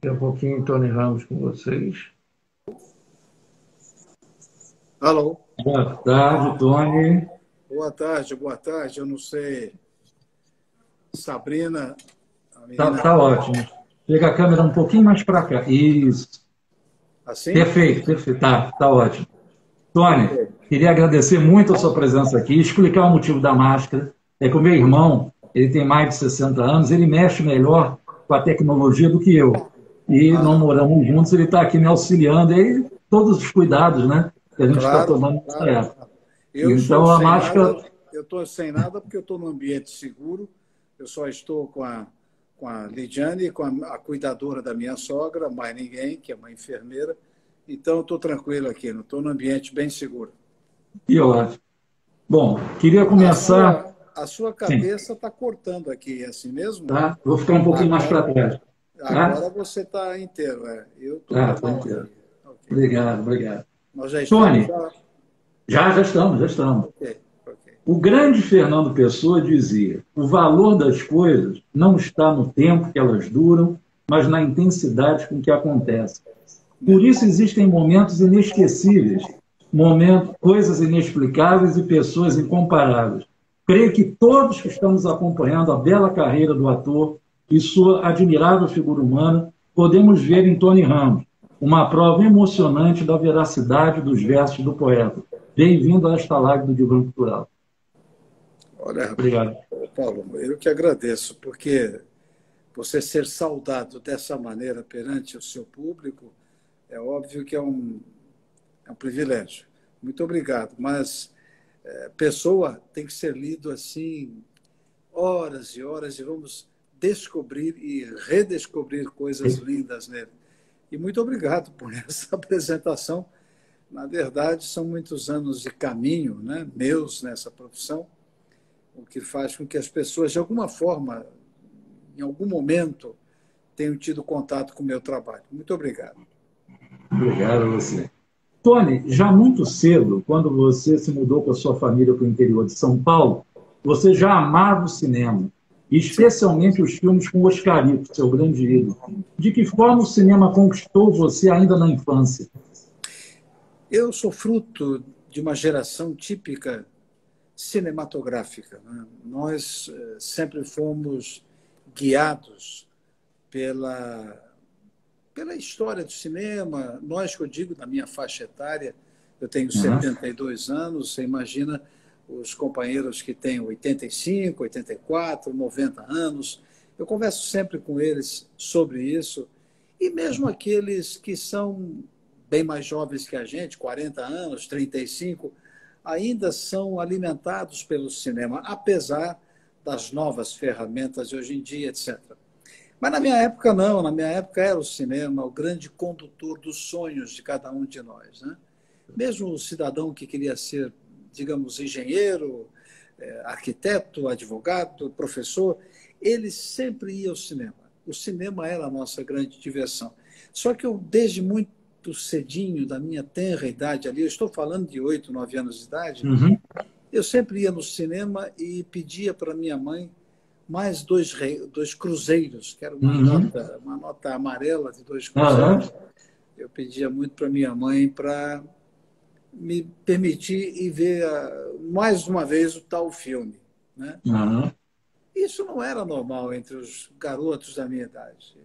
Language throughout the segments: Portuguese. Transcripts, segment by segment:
Daqui a pouquinho, Tony Ramos com vocês. Alô? Boa tarde, Tony. Boa tarde, boa tarde. Eu não sei, Sabrina, a menina Tá ótimo. Chega a câmera um pouquinho mais para cá. Isso. assim? Perfeito, perfeito. Tá ótimo. Tony, Ok. queria agradecer muito a sua presença aqui, explicar o motivo da máscara. É que o meu irmão, ele tem mais de 60 anos, ele mexe melhor com a tecnologia do que eu. E não Ah, moramos juntos, ele está aqui me auxiliando. E aí, todos os cuidados, né, que a gente está claro, tomando nessa claro. época. Eu estou Então, a sem máscara. nada, eu estou sem nada porque eu estou num ambiente seguro. Eu só estou com a Lidiane, com a cuidadora da minha sogra, mais ninguém, que é uma enfermeira. Então, eu estou tranquilo aqui, não estou num ambiente bem seguro. Que ótimo. Bom, queria A começar. sua, a sua Sim, cabeça está cortando aqui, é assim mesmo? tá? Vou ficar um pouquinho mais para Agora, trás, agora tá? você está inteiro, é. Eu estou Tá, tô normal inteiro. aqui. Ok. Obrigado, obrigado. Nós já estamos Tony, já? já estamos, já estamos. Ok, ok. O grande Fernando Pessoa dizia: o valor das coisas não está no tempo que elas duram, mas na intensidade com que acontecem. Por É. isso existem momentos inesquecíveis, momentos, coisas inexplicáveis e pessoas incomparáveis. Creio que todos que estamos acompanhando a bela carreira do ator e sua admirável figura humana, podemos ver em Tony Ramos uma prova emocionante da veracidade dos versos do poeta. Bem-vindo a esta live do Divã Cultural. Olha, Obrigado. Paulo, eu que agradeço, porque você ser saudado dessa maneira perante o seu público, é óbvio que é um privilégio. Muito obrigado. Mas pessoa tem que ser lido assim, horas e horas, e vamos descobrir e redescobrir coisas lindas nele. E muito obrigado por essa apresentação. Na verdade, são muitos anos de caminho, né, meus nessa profissão, o que faz com que as pessoas, de alguma forma, em algum momento, tenham tido contato com o meu trabalho. Muito obrigado. Obrigado a você. Tony, já muito cedo, quando você se mudou com a sua família para o interior de São Paulo, você já amava o cinema, Sim. especialmente os filmes com Oscarito, seu grande ídolo. De que forma o cinema conquistou você ainda na infância? Eu sou fruto de uma geração típica cinematográfica, né? Nós sempre fomos guiados pela, pela história do cinema. Nós, que eu digo, na minha faixa etária, eu tenho Uhum. 72 anos, você imagina os companheiros que têm 85, 84, 90 anos. Eu converso sempre com eles sobre isso, e mesmo aqueles que são bem mais jovens que a gente, 40 anos, 35, ainda são alimentados pelo cinema, apesar das novas ferramentas de hoje em dia, etc. Mas na minha época, não. Na minha época era o cinema o grande condutor dos sonhos de cada um de nós, né? Mesmo o cidadão que queria ser, digamos, engenheiro, arquiteto, advogado, professor, ele sempre ia ao cinema. O cinema era a nossa grande diversão. Só que eu, desde muito cedinho, da minha tenra idade ali, eu estou falando de 8, 9 anos de idade, Uhum. eu sempre ia no cinema e pedia para minha mãe mais dois cruzeiros, que era Uhum. uma nota amarela de dois Uhum. cruzeiros. Eu pedia muito para minha mãe para me permitir ir ver mais uma vez o tal filme, né? Uhum. Isso não era normal entre os garotos da minha idade.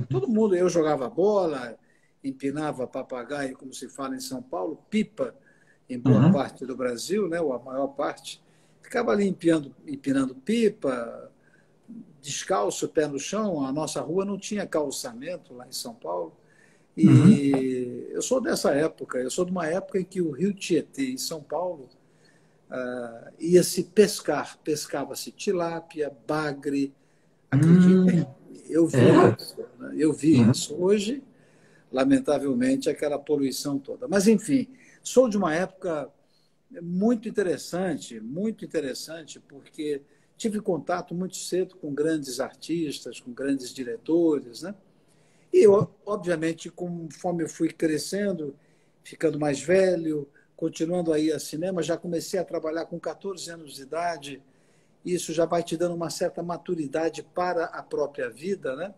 Todo mundo, eu jogava bola, empinava papagaio, como se fala em São Paulo, pipa em boa Uhum. parte do Brasil, né, ou a maior parte. Ficava ali empinando pipa, descalço, pé no chão. A nossa rua não tinha calçamento lá em São Paulo. Uhum. E eu sou dessa época, eu sou de uma época em que o Rio Tietê, em São Paulo, ia-se pescar. Pescava-se tilápia, bagre. Acreditem, Uhum. eu vi É. isso. Né? Eu vi Uhum. isso. Hoje, lamentavelmente, aquela poluição toda. Mas, enfim, sou de uma época muito interessante, porque tive contato muito cedo com grandes artistas, com grandes diretores, né? E, obviamente, conforme eu fui crescendo, ficando mais velho, continuando a ir ao cinema, já comecei a trabalhar com 14 anos de idade. Isso já vai te dando uma certa maturidade para a própria vida, né?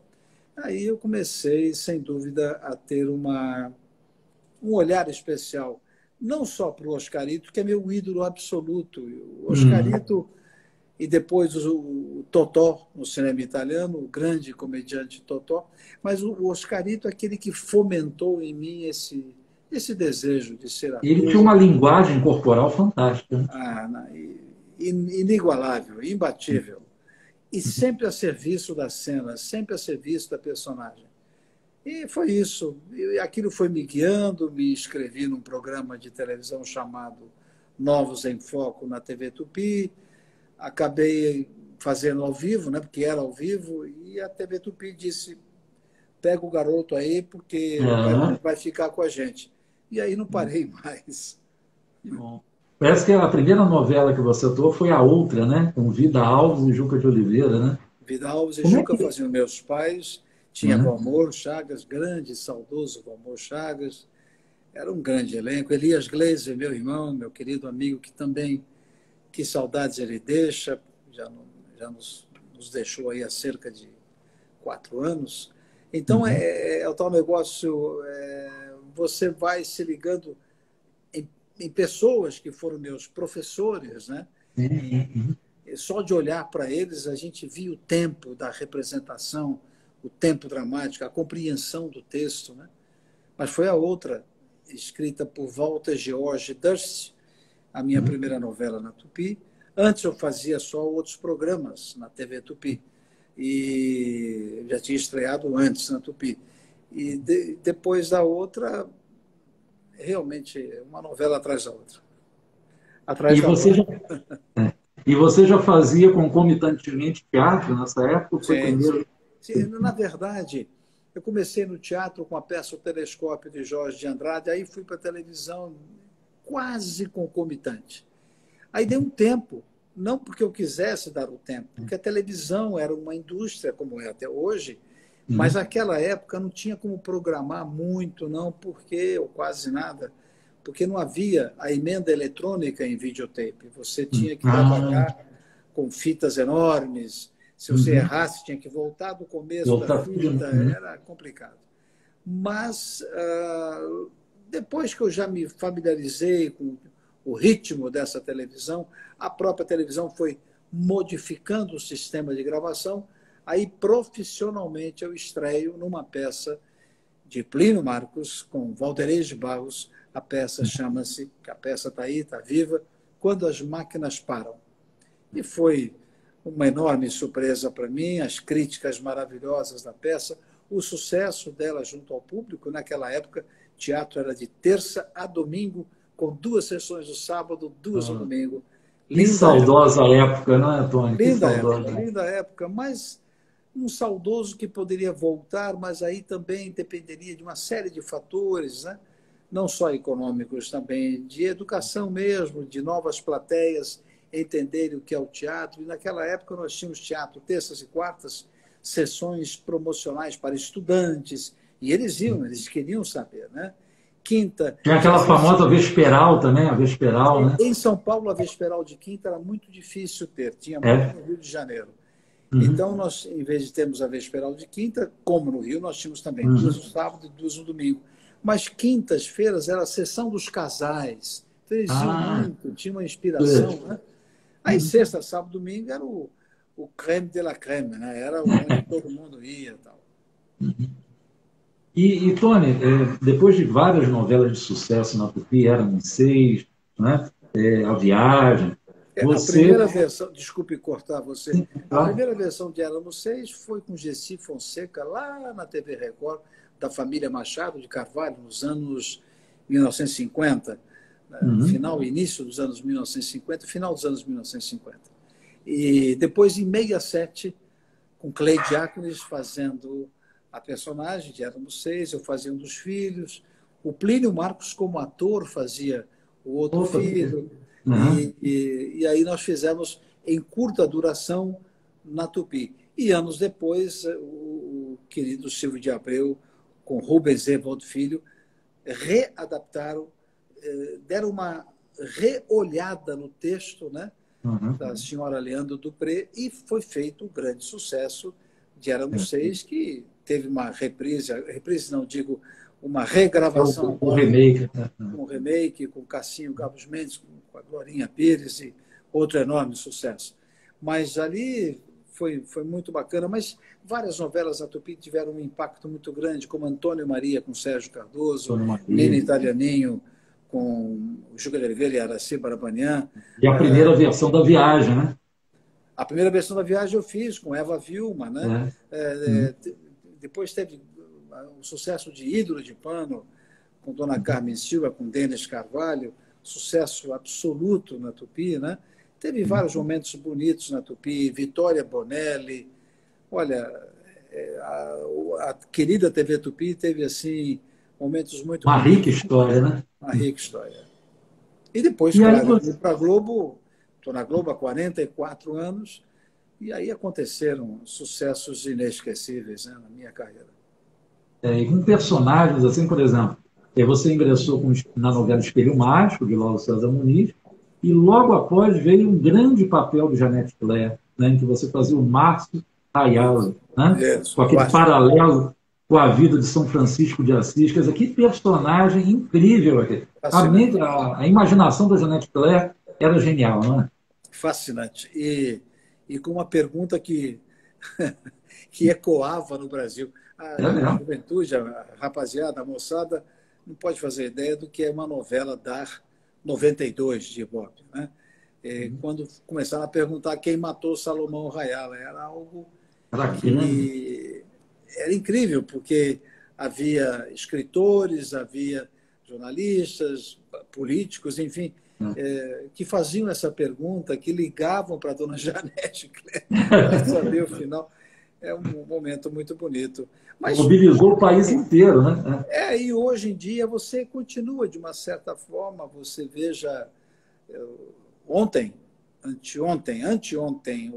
Aí eu comecei, sem dúvida, a ter um olhar especial, não só para o Oscarito, que é meu ídolo absoluto. O Uhum. Oscarito e depois o Totò, no cinema italiano, o grande comediante Totò, mas o Oscarito é aquele que fomentou em mim esse desejo de ser Ele tinha ator, uma linguagem corporal fantástica, né? inigualável, imbatível, e sempre a serviço da cena, sempre a serviço da personagem. E foi isso. E aquilo foi me guiando, me inscrevi num programa de televisão chamado Novos em Foco na TV Tupi, acabei fazendo ao vivo, né, porque era ao vivo, e a TV Tupi disse, pega o garoto aí, porque É, vai ficar com a gente. E aí não parei mais. que bom. Parece que a primeira novela que você atuou foi a outra, né? Com Vida Alves e Juca de Oliveira, né? Vida Alves e Como é Juca que... faziam meus pais, tinha Né? Valmor Chagas, grande, saudoso Valmor Chagas, era um grande elenco. Elias Gleiser, meu irmão, meu querido amigo, que também, que saudades ele deixa, já, já nos deixou aí há cerca de 4 anos. Então, Uhum. é o tal negócio, você vai se ligando em pessoas que foram meus professores, né? Uhum. E só de olhar para eles, a gente via o tempo da representação, o tempo dramático, a compreensão do texto, né? Mas foi a outra, escrita por Walter George Durst, a minha primeira novela na Tupi. Antes eu fazia só outros programas na TV Tupi. E já tinha estreado antes na Tupi. E depois da outra, realmente, uma novela atrás da outra. Atrás E da você outra. já, e você já fazia concomitantemente teatro nessa época? Ou foi Sim, primeiro? sim. Sim, na verdade, eu comecei no teatro com a peça O Telescópio de Jorge de Andrade, aí fui para a televisão quase concomitante. Aí dei um tempo, não porque eu quisesse dar o tempo, porque a televisão era uma indústria como é até hoje, mas Uhum. naquela época não tinha como programar muito, não, porque, ou quase nada, porque não havia a emenda eletrônica em videotape. Você tinha que Ah, trabalhar com fitas enormes. Se você uhum. errasse, tinha que voltar do começo da Voltar tudo. fita, Uhum. era complicado. Mas depois que eu já me familiarizei com o ritmo dessa televisão, a própria televisão foi modificando o sistema de gravação, aí profissionalmente eu estreio numa peça de Plínio Marcos com Valderez de Barros. A peça chama-se, que a peça está aí, está viva, Quando as Máquinas Param. E foi uma enorme surpresa para mim, as críticas maravilhosas da peça, o sucesso dela junto ao público. Naquela época, teatro era de terça a domingo, com 2 sessões no sábado, 2 no Ah, domingo. que Linda época, saudosa época, não é, Tony? Que saudosa. linda época, mas um saudoso que poderia voltar, mas aí também dependeria de uma série de fatores, né? Não só econômicos, também de educação mesmo, de novas plateias entenderem o que é o teatro. E naquela época nós tínhamos teatro terças e quartas, sessões promocionais para estudantes, e eles iam, eles queriam saber, né? Quinta, Tinha tinha aquela famosa Vesperal também, a Vesperal, né? em São Paulo, a Vesperal de quinta era muito difícil ter, tinha muito É. no Rio de Janeiro. Uhum. Então, nós, em vez de termos a vesperal de quinta, como no Rio, nós tínhamos também 2 no Uhum. sábado e 2 no domingo. Mas quintas-feiras era a sessão dos casais. Então, eles iam Ah, muito, tinha uma inspiração. é. Né? Aí, sexta, sábado, domingo era o creme de la creme, né? Era onde todo mundo ia. Tal. Tony, depois de várias novelas de sucesso na Tupi, Éramos Seis, né? A Viagem, A você... primeira versão, desculpe cortar você, a Claro. primeira versão de Éramos Seis foi com Gessi Fonseca, lá na TV Record, da família Machado de Carvalho, nos anos 1950, Uhum. final e início dos anos 1950, final dos anos 1950. E depois, em 67, com Clay Diáconis fazendo a personagem de Éramos Seis, eu fazia um dos filhos, o Plínio Marcos, como ator, fazia o outro Opa, filho, uhum. e aí nós fizemos em curta duração na Tupi. E anos depois, o querido Silvio de Abreu, com Rubens Evaldo Filho, readaptaram, deram uma reolhada no texto, né, Uhum. da senhora Leandro Dupré, e foi feito um grande sucesso de Éramos Seis, que teve uma reprise não, digo, uma regravação. O remake. Um remake com Cassinho Gabos Mendes, com a Glorinha Pires e outro enorme sucesso. Mas ali foi muito bacana, mas várias novelas da Tupi tiveram um impacto muito grande, como Antônio Maria com Sérgio Cardoso, Nina Italianinho com o Juca de Oliveira e Araci Barabanian. E a primeira versão da Viagem, né? A primeira versão da Viagem eu fiz com Eva Vilma, né? Depois teve o sucesso de Ídolo de Pano, com Dona Carmen Silva, com Denis Carvalho, sucesso absoluto na Tupi, né? Teve vários momentos bonitos na Tupi, Vitória Bonelli. Olha, a querida TV Tupi teve, assim, momentos muito uma rica história, né? Uma rica história. E depois, claro, fui para a Globo, estou na Globo há 44 anos, e aí aconteceram sucessos inesquecíveis, né, na minha carreira. E com personagens, assim, por exemplo, você ingressou na novela Espelho Mágico, de Lauro César Muniz, e logo após veio um grande papel de Janete Claire, né, em que você fazia o Márcio Ayala, né, com aquele paralelo com a vida de São Francisco de Assis. Quer dizer, que personagem incrível aqui. A imaginação da Janete Claire era genial, não é? Fascinante. E com uma pergunta que ecoava no Brasil. A juventude, a rapaziada, a moçada, não pode fazer ideia do que é uma novela dar 92 de Ibope, né? Quando começaram a perguntar quem matou Salomão Rayala, era algo que era incrível, porque havia escritores, havia jornalistas, políticos, enfim, que faziam essa pergunta, que ligavam para a dona Janete para saber o final. É um momento muito bonito. Mas mobilizou o país inteiro, né? E hoje em dia você continua, de uma certa forma, você veja, anteontem,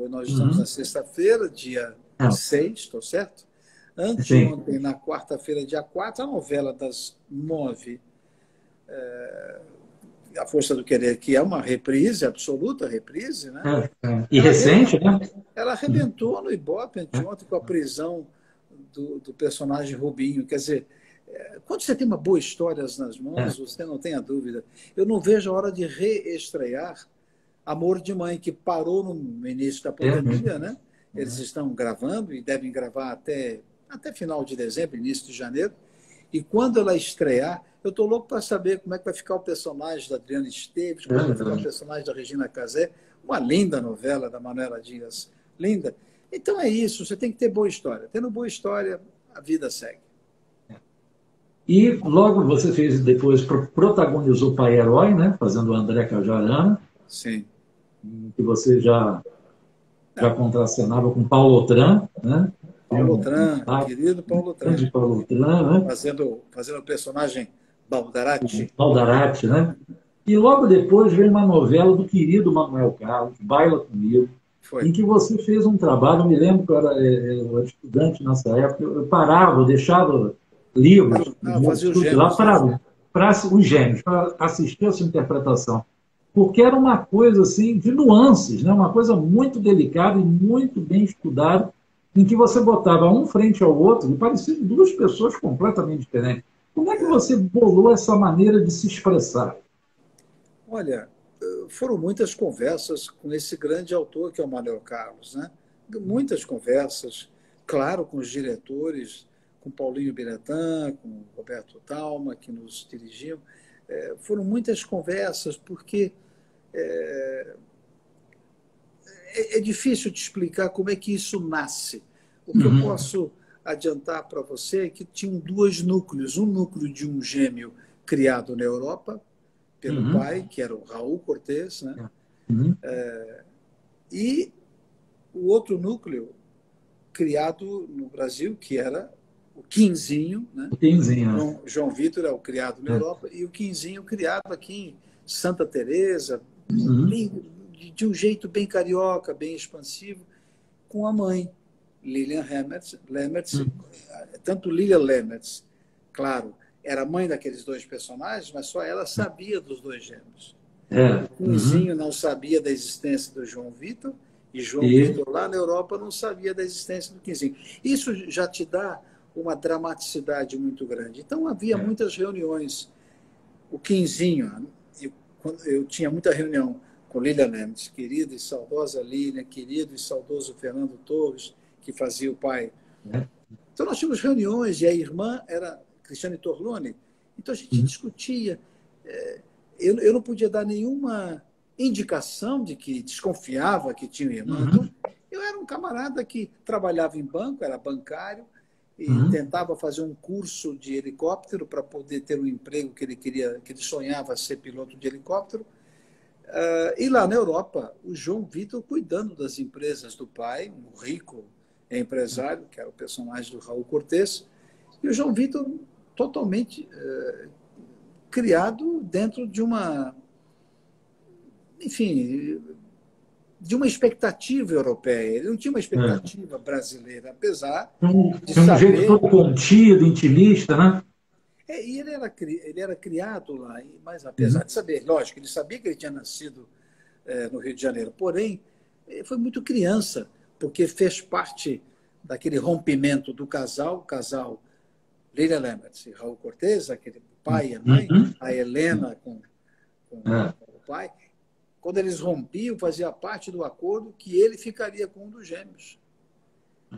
nós estamos na sexta-feira, dia 6, estou certo? Anteontem, na quarta-feira, dia 4, a novela das 9, A Força do Querer, que é uma reprise, absoluta reprise, né? E recente, né? Ela arrebentou no Ibope anteontem com a prisão do personagem Rubinho. Quer dizer, quando você tem uma boa história nas mãos, você não tem a dúvida. Eu não vejo a hora de reestrear Amor de Mãe, que parou no início da pandemia, né? Eles estão gravando e devem gravar até final de dezembro, início de janeiro. E quando ela estrear, eu estou louco para saber como é que vai ficar o personagem da Adriana Esteves, como é que vai ficar o personagem da Regina Casé. Uma linda novela da Manuela Dias. Linda. Então é isso, você tem que ter boa história. Tendo boa história, a vida segue. E logo você depois protagonizou Pai Herói, né? Fazendo o André Cajarana. Sim. Que você já contracenava com Paulo Otran, né? Paulo Otran, querido Paulo Otran. De Paulo Otran, né? Fazendo o personagem Baldarati. Baldarati, né? E logo depois veio uma novela do querido Manuel Carlos, Baila Comigo, em que você fez um trabalho. Eu me lembro que eu era estudante nessa época, eu parava, eu deixava livros lá para os Gêmeos, para assistir a sua interpretação. Porque era uma coisa assim de nuances, né? Uma coisa muito delicada e muito bem estudada, em que você botava um frente ao outro e pareciam duas pessoas completamente diferentes. Como é que você bolou essa maneira de se expressar? Olha, foram muitas conversas com esse grande autor que é o Manuel Carlos, né? Muitas conversas, claro, com os diretores, com Paulinho Biratã, com Roberto Talma, que nos dirigiam. Foram muitas conversas, porque é difícil de explicar como é que isso nasce. O que eu posso adiantar para você é que tinham dois núcleos. Um núcleo de um gêmeo criado na Europa, pelo pai, que era o Raul Cortez, né? E o outro núcleo criado no Brasil, que era o Quinzinho, né? O Quinzinho. João Vitor é o criado na Europa, e o Quinzinho criado aqui em Santa Teresa, de um jeito bem carioca, bem expansivo, com a mãe, Lilian Lemmertz. Tanto Lilian Lemmertz, claro, era mãe daqueles dois personagens, mas só ela sabia dos dois gêmeos. O Quinzinho não sabia da existência do João Vitor, e João Vitor, lá na Europa, não sabia da existência do Quinzinho. Isso já te dá uma dramaticidade muito grande. Então, havia muitas reuniões. O quinzinho, eu tinha muita reunião com Lília Lemes, querida e saudosa Lília, querido e saudoso Fernando Torres, que fazia o pai. Então, nós tínhamos reuniões, e a irmã era Cristiane Torlone, então a gente discutia. Eu não podia dar nenhuma indicação de que desconfiava que tinha irmã. Então, eu era um camarada que trabalhava em banco, era bancário, e tentava fazer um curso de helicóptero para poder ter um emprego que ele queria, que ele sonhava ser piloto de helicóptero. E lá na Europa, o João Vitor cuidando das empresas do pai, um rico empresário, que era o personagem do Raul Cortez, e o João Vitor totalmente criado dentro de uma, enfim, de uma expectativa europeia. Ele não tinha uma expectativa brasileira, apesar de um saber... jeito todo contido, intimista, né? E ele era criado lá, mas apesar de saber, lógico, ele sabia que ele tinha nascido no Rio de Janeiro, porém, foi muito criança, porque fez parte daquele rompimento do casal, o casal Lília Lemertz e Raul Cortez, aquele pai e a mãe, a Helena com o pai. Quando eles rompiam, fazia parte do acordo que ele ficaria com um dos gêmeos.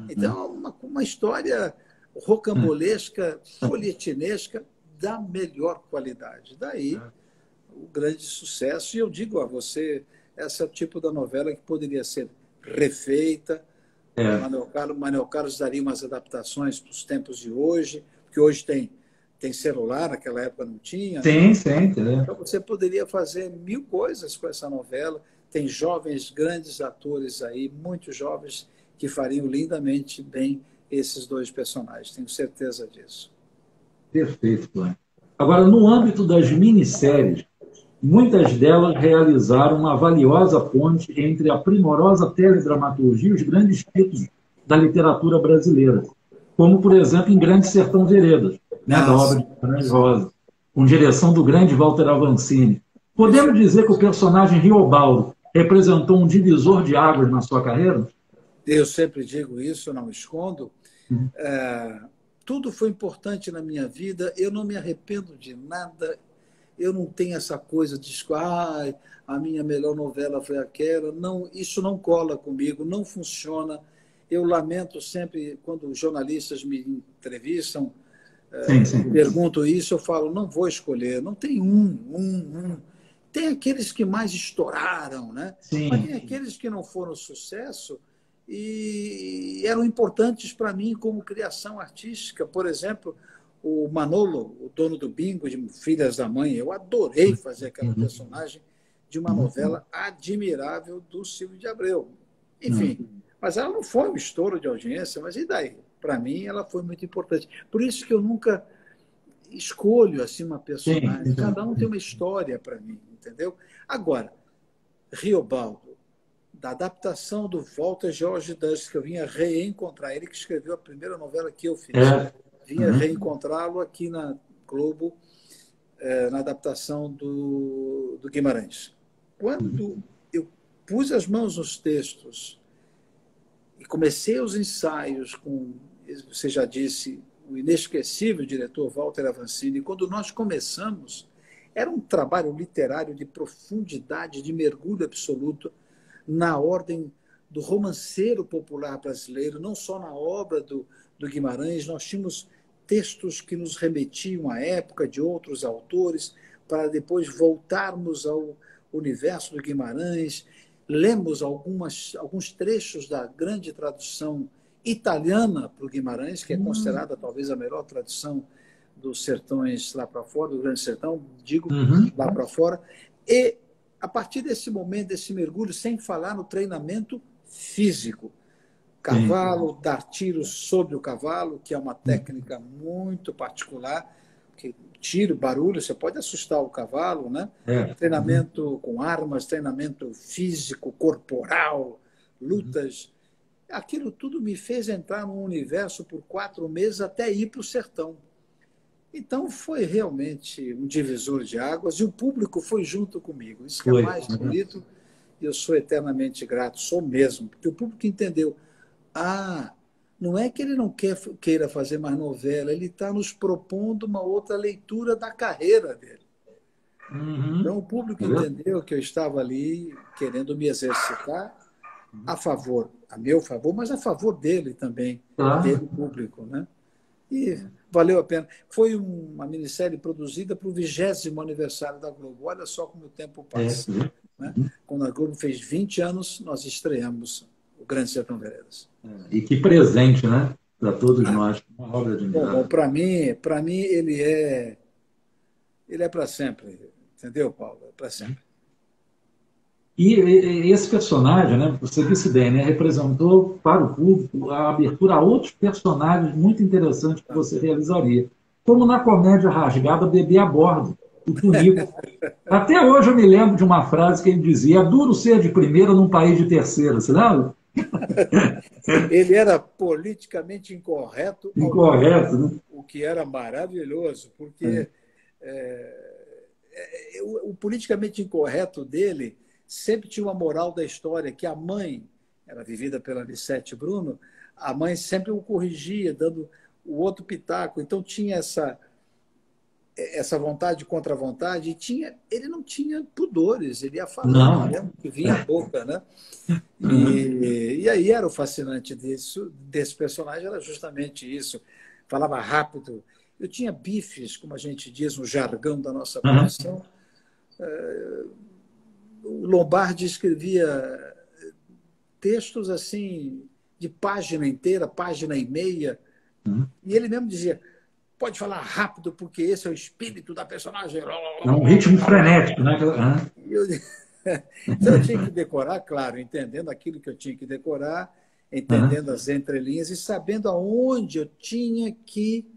Então, uma história rocambolesca, folhetinesca, da melhor qualidade. Daí, o grande sucesso. E eu digo a você, esse é o tipo da novela que poderia ser refeita. Manuel Carlos daria umas adaptações para os tempos de hoje, porque hoje tem celular, naquela época não tinha. Sim, né? sim. Então você poderia fazer 1000 coisas com essa novela. Tem jovens, grandes atores aí, muitos jovens, que fariam lindamente bem esses dois personagens. Tenho certeza disso. Perfeito, Cláudio. Agora, no âmbito das minisséries, muitas delas realizaram uma valiosa ponte entre a primorosa teledramaturgia e os grandes títulos da literatura brasileira, como, por exemplo, em Grande Sertão Veredas, da obra de Guimarães Rosa, com direção do grande Walter Avancini. Podemos dizer que o personagem Riobaldo representou um divisor de águas na sua carreira? Eu sempre digo isso, não escondo. Tudo foi importante na minha vida, eu não me arrependo de nada, eu não tenho essa coisa de a minha melhor novela foi aquela. Não, isso não cola comigo, não funciona. Eu lamento sempre, quando os jornalistas me entrevistam, pergunto isso, eu falo, não vou escolher, não tem Tem aqueles que mais estouraram, né? Mas tem aqueles que não foram sucesso e eram importantes para mim como criação artística. Por exemplo, o Manolo, o dono do bingo de Filhas da Mãe, eu adorei fazer aquela personagem de uma novela admirável do Silvio de Abreu. Enfim, mas ela não foi um estouro de audiência, mas e daí? Para mim, ela foi muito importante. Por isso que eu nunca escolho assim uma personagem. Cada um tem uma história para mim, entendeu? Agora, Riobaldo, da adaptação do Walter George Dust, que eu vinha reencontrar, ele que escreveu a primeira novela que eu fiz. Vinha reencontrá-lo aqui na Globo, na adaptação do Guimarães. Quando eu pus as mãos nos textos e comecei os ensaios com, você já disse, o inesquecível diretor Walter Avancini, quando nós começamos, era um trabalho literário de profundidade, de mergulho absoluto na ordem do romanceiro popular brasileiro, não só na obra do Guimarães. Nós tínhamos textos que nos remetiam à época de outros autores, para depois voltarmos ao universo do Guimarães. Lemos alguns trechos da grande tradução italiana para o Guimarães, que é considerada talvez a melhor tradução dos sertões lá para fora, do Grande Sertão, digo, lá para fora. E, a partir desse momento, desse mergulho, sem falar no treinamento físico, cavalo, dar tiros sobre o cavalo, que é uma técnica muito particular, porque tiro, barulho, você pode assustar o cavalo, né? Treinamento com armas, treinamento físico, corporal, lutas. Aquilo tudo me fez entrar num universo por 4 meses até ir para o sertão. Então, foi realmente um divisor de águas e o público foi junto comigo. Isso que é mais bonito e eu sou eternamente grato, sou mesmo, porque o público entendeu. não é que ele não queira fazer mais novela, ele está nos propondo uma outra leitura da carreira dele. Então, o público entendeu que eu estava ali querendo me exercitar a favor, a meu favor, mas a favor dele também, dele público, né? E valeu a pena. Foi uma minissérie produzida para o 20º aniversário da Globo. Olha só como o tempo passa. Né? Quando a Globo fez 20 anos, nós estreamos o Grande Sertão Veredas. E que presente, né? Para todos nós. Uma obra admirável. Bom, para mim ele é para sempre. Entendeu, Paulo? É para sempre. E esse personagem, né, você disse bem, né, representou para o público a abertura a outros personagens muito interessantes que você realizaria. Como na comédia rasgada Bebê a Bordo, o Tunico. Até hoje eu me lembro de uma frase que ele dizia: é duro ser de primeira num país de terceira. Você lembra? Ele era politicamente incorreto. Incorreto, né? O que era maravilhoso, porque o politicamente incorreto dele sempre tinha uma moral da história, que a mãe, era vivida pela Lissete Bruno, a mãe sempre o corrigia, dando o outro pitaco. Então tinha essa vontade contra a vontade, e ele não tinha pudores, ele ia falando mesmo, que vinha a boca, né? E aí era o fascinante desse personagem, era justamente isso. Falava rápido. Eu tinha bifes, como a gente diz no jargão da nossa profissão. O Lombardi escrevia textos assim, de página inteira, página e meia, e ele mesmo dizia: pode falar rápido, porque esse é o espírito da personagem. É um ritmo frenético, né? Então eu tinha que decorar, claro, entendendo aquilo que eu tinha que decorar, entendendo as entrelinhas e sabendo aonde eu tinha que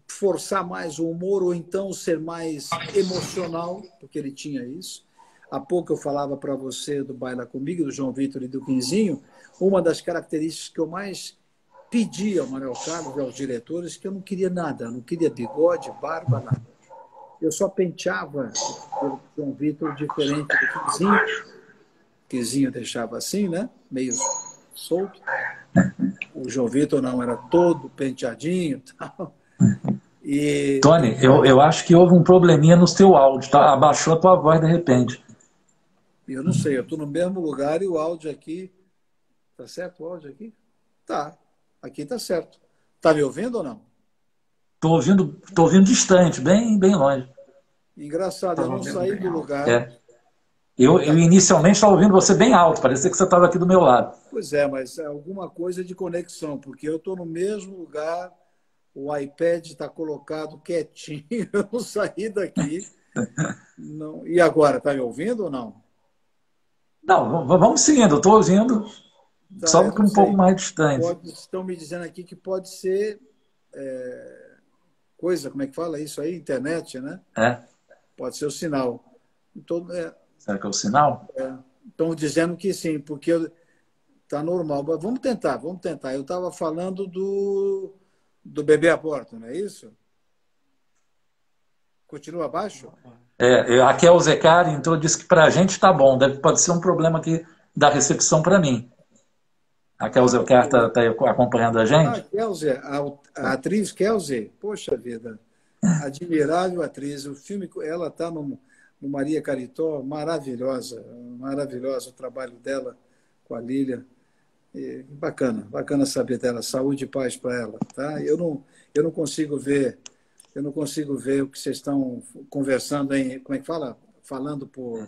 forçar mais o humor, ou então ser mais emocional, porque ele tinha isso. Há pouco eu falava para você do Baila Comigo, do João Vitor e do Quinzinho. Uma das características que eu mais pedi ao Manuel Carlos e aos diretores, que eu não queria nada, não queria bigode, barba, nada. Eu só penteava o João Vitor diferente do Quinzinho. O Quinzinho deixava assim, né? Meio solto. O João Vitor não, era todo penteadinho e tal. Tony, eu acho que houve um probleminha no seu áudio, tá? Abaixou a tua voz de repente. Eu não sei, eu estou no mesmo lugar e o áudio aqui... Tá certo o áudio aqui? Tá. Aqui tá certo. Tá me ouvindo ou não? Tô ouvindo distante, bem longe. Engraçado, eu não saí do lugar. Eu inicialmente estava ouvindo você bem alto, parecia que você estava aqui do meu lado. Pois é, mas é alguma coisa de conexão, porque eu estou no mesmo lugar, o iPad está colocado quietinho, eu não saí daqui. Não. E agora, tá me ouvindo ou não? Não, vamos seguindo, eu estou ouvindo, Tá, só que um pouco mais distante. Estão me dizendo aqui que pode ser coisa, como é que fala isso aí? Internet, né? Pode ser o sinal. Então, será que é o sinal? Estão dizendo que sim, porque está normal. Mas vamos tentar. Eu estava falando do Bebê a Bordo, não é isso? Continua abaixo? A Kel Zecari entrou, disse que para a gente está bom, pode ser um problema aqui da recepção para mim. A Kel Zecari está acompanhando a gente? Kelze, a atriz Kelze, poxa vida, admirável atriz. O filme, ela está no Maria Caritó, maravilhosa o trabalho dela com a Lília. Bacana saber dela, saúde e paz para ela. Tá? Eu não consigo ver o que vocês estão conversando em, como é que fala? Falando por...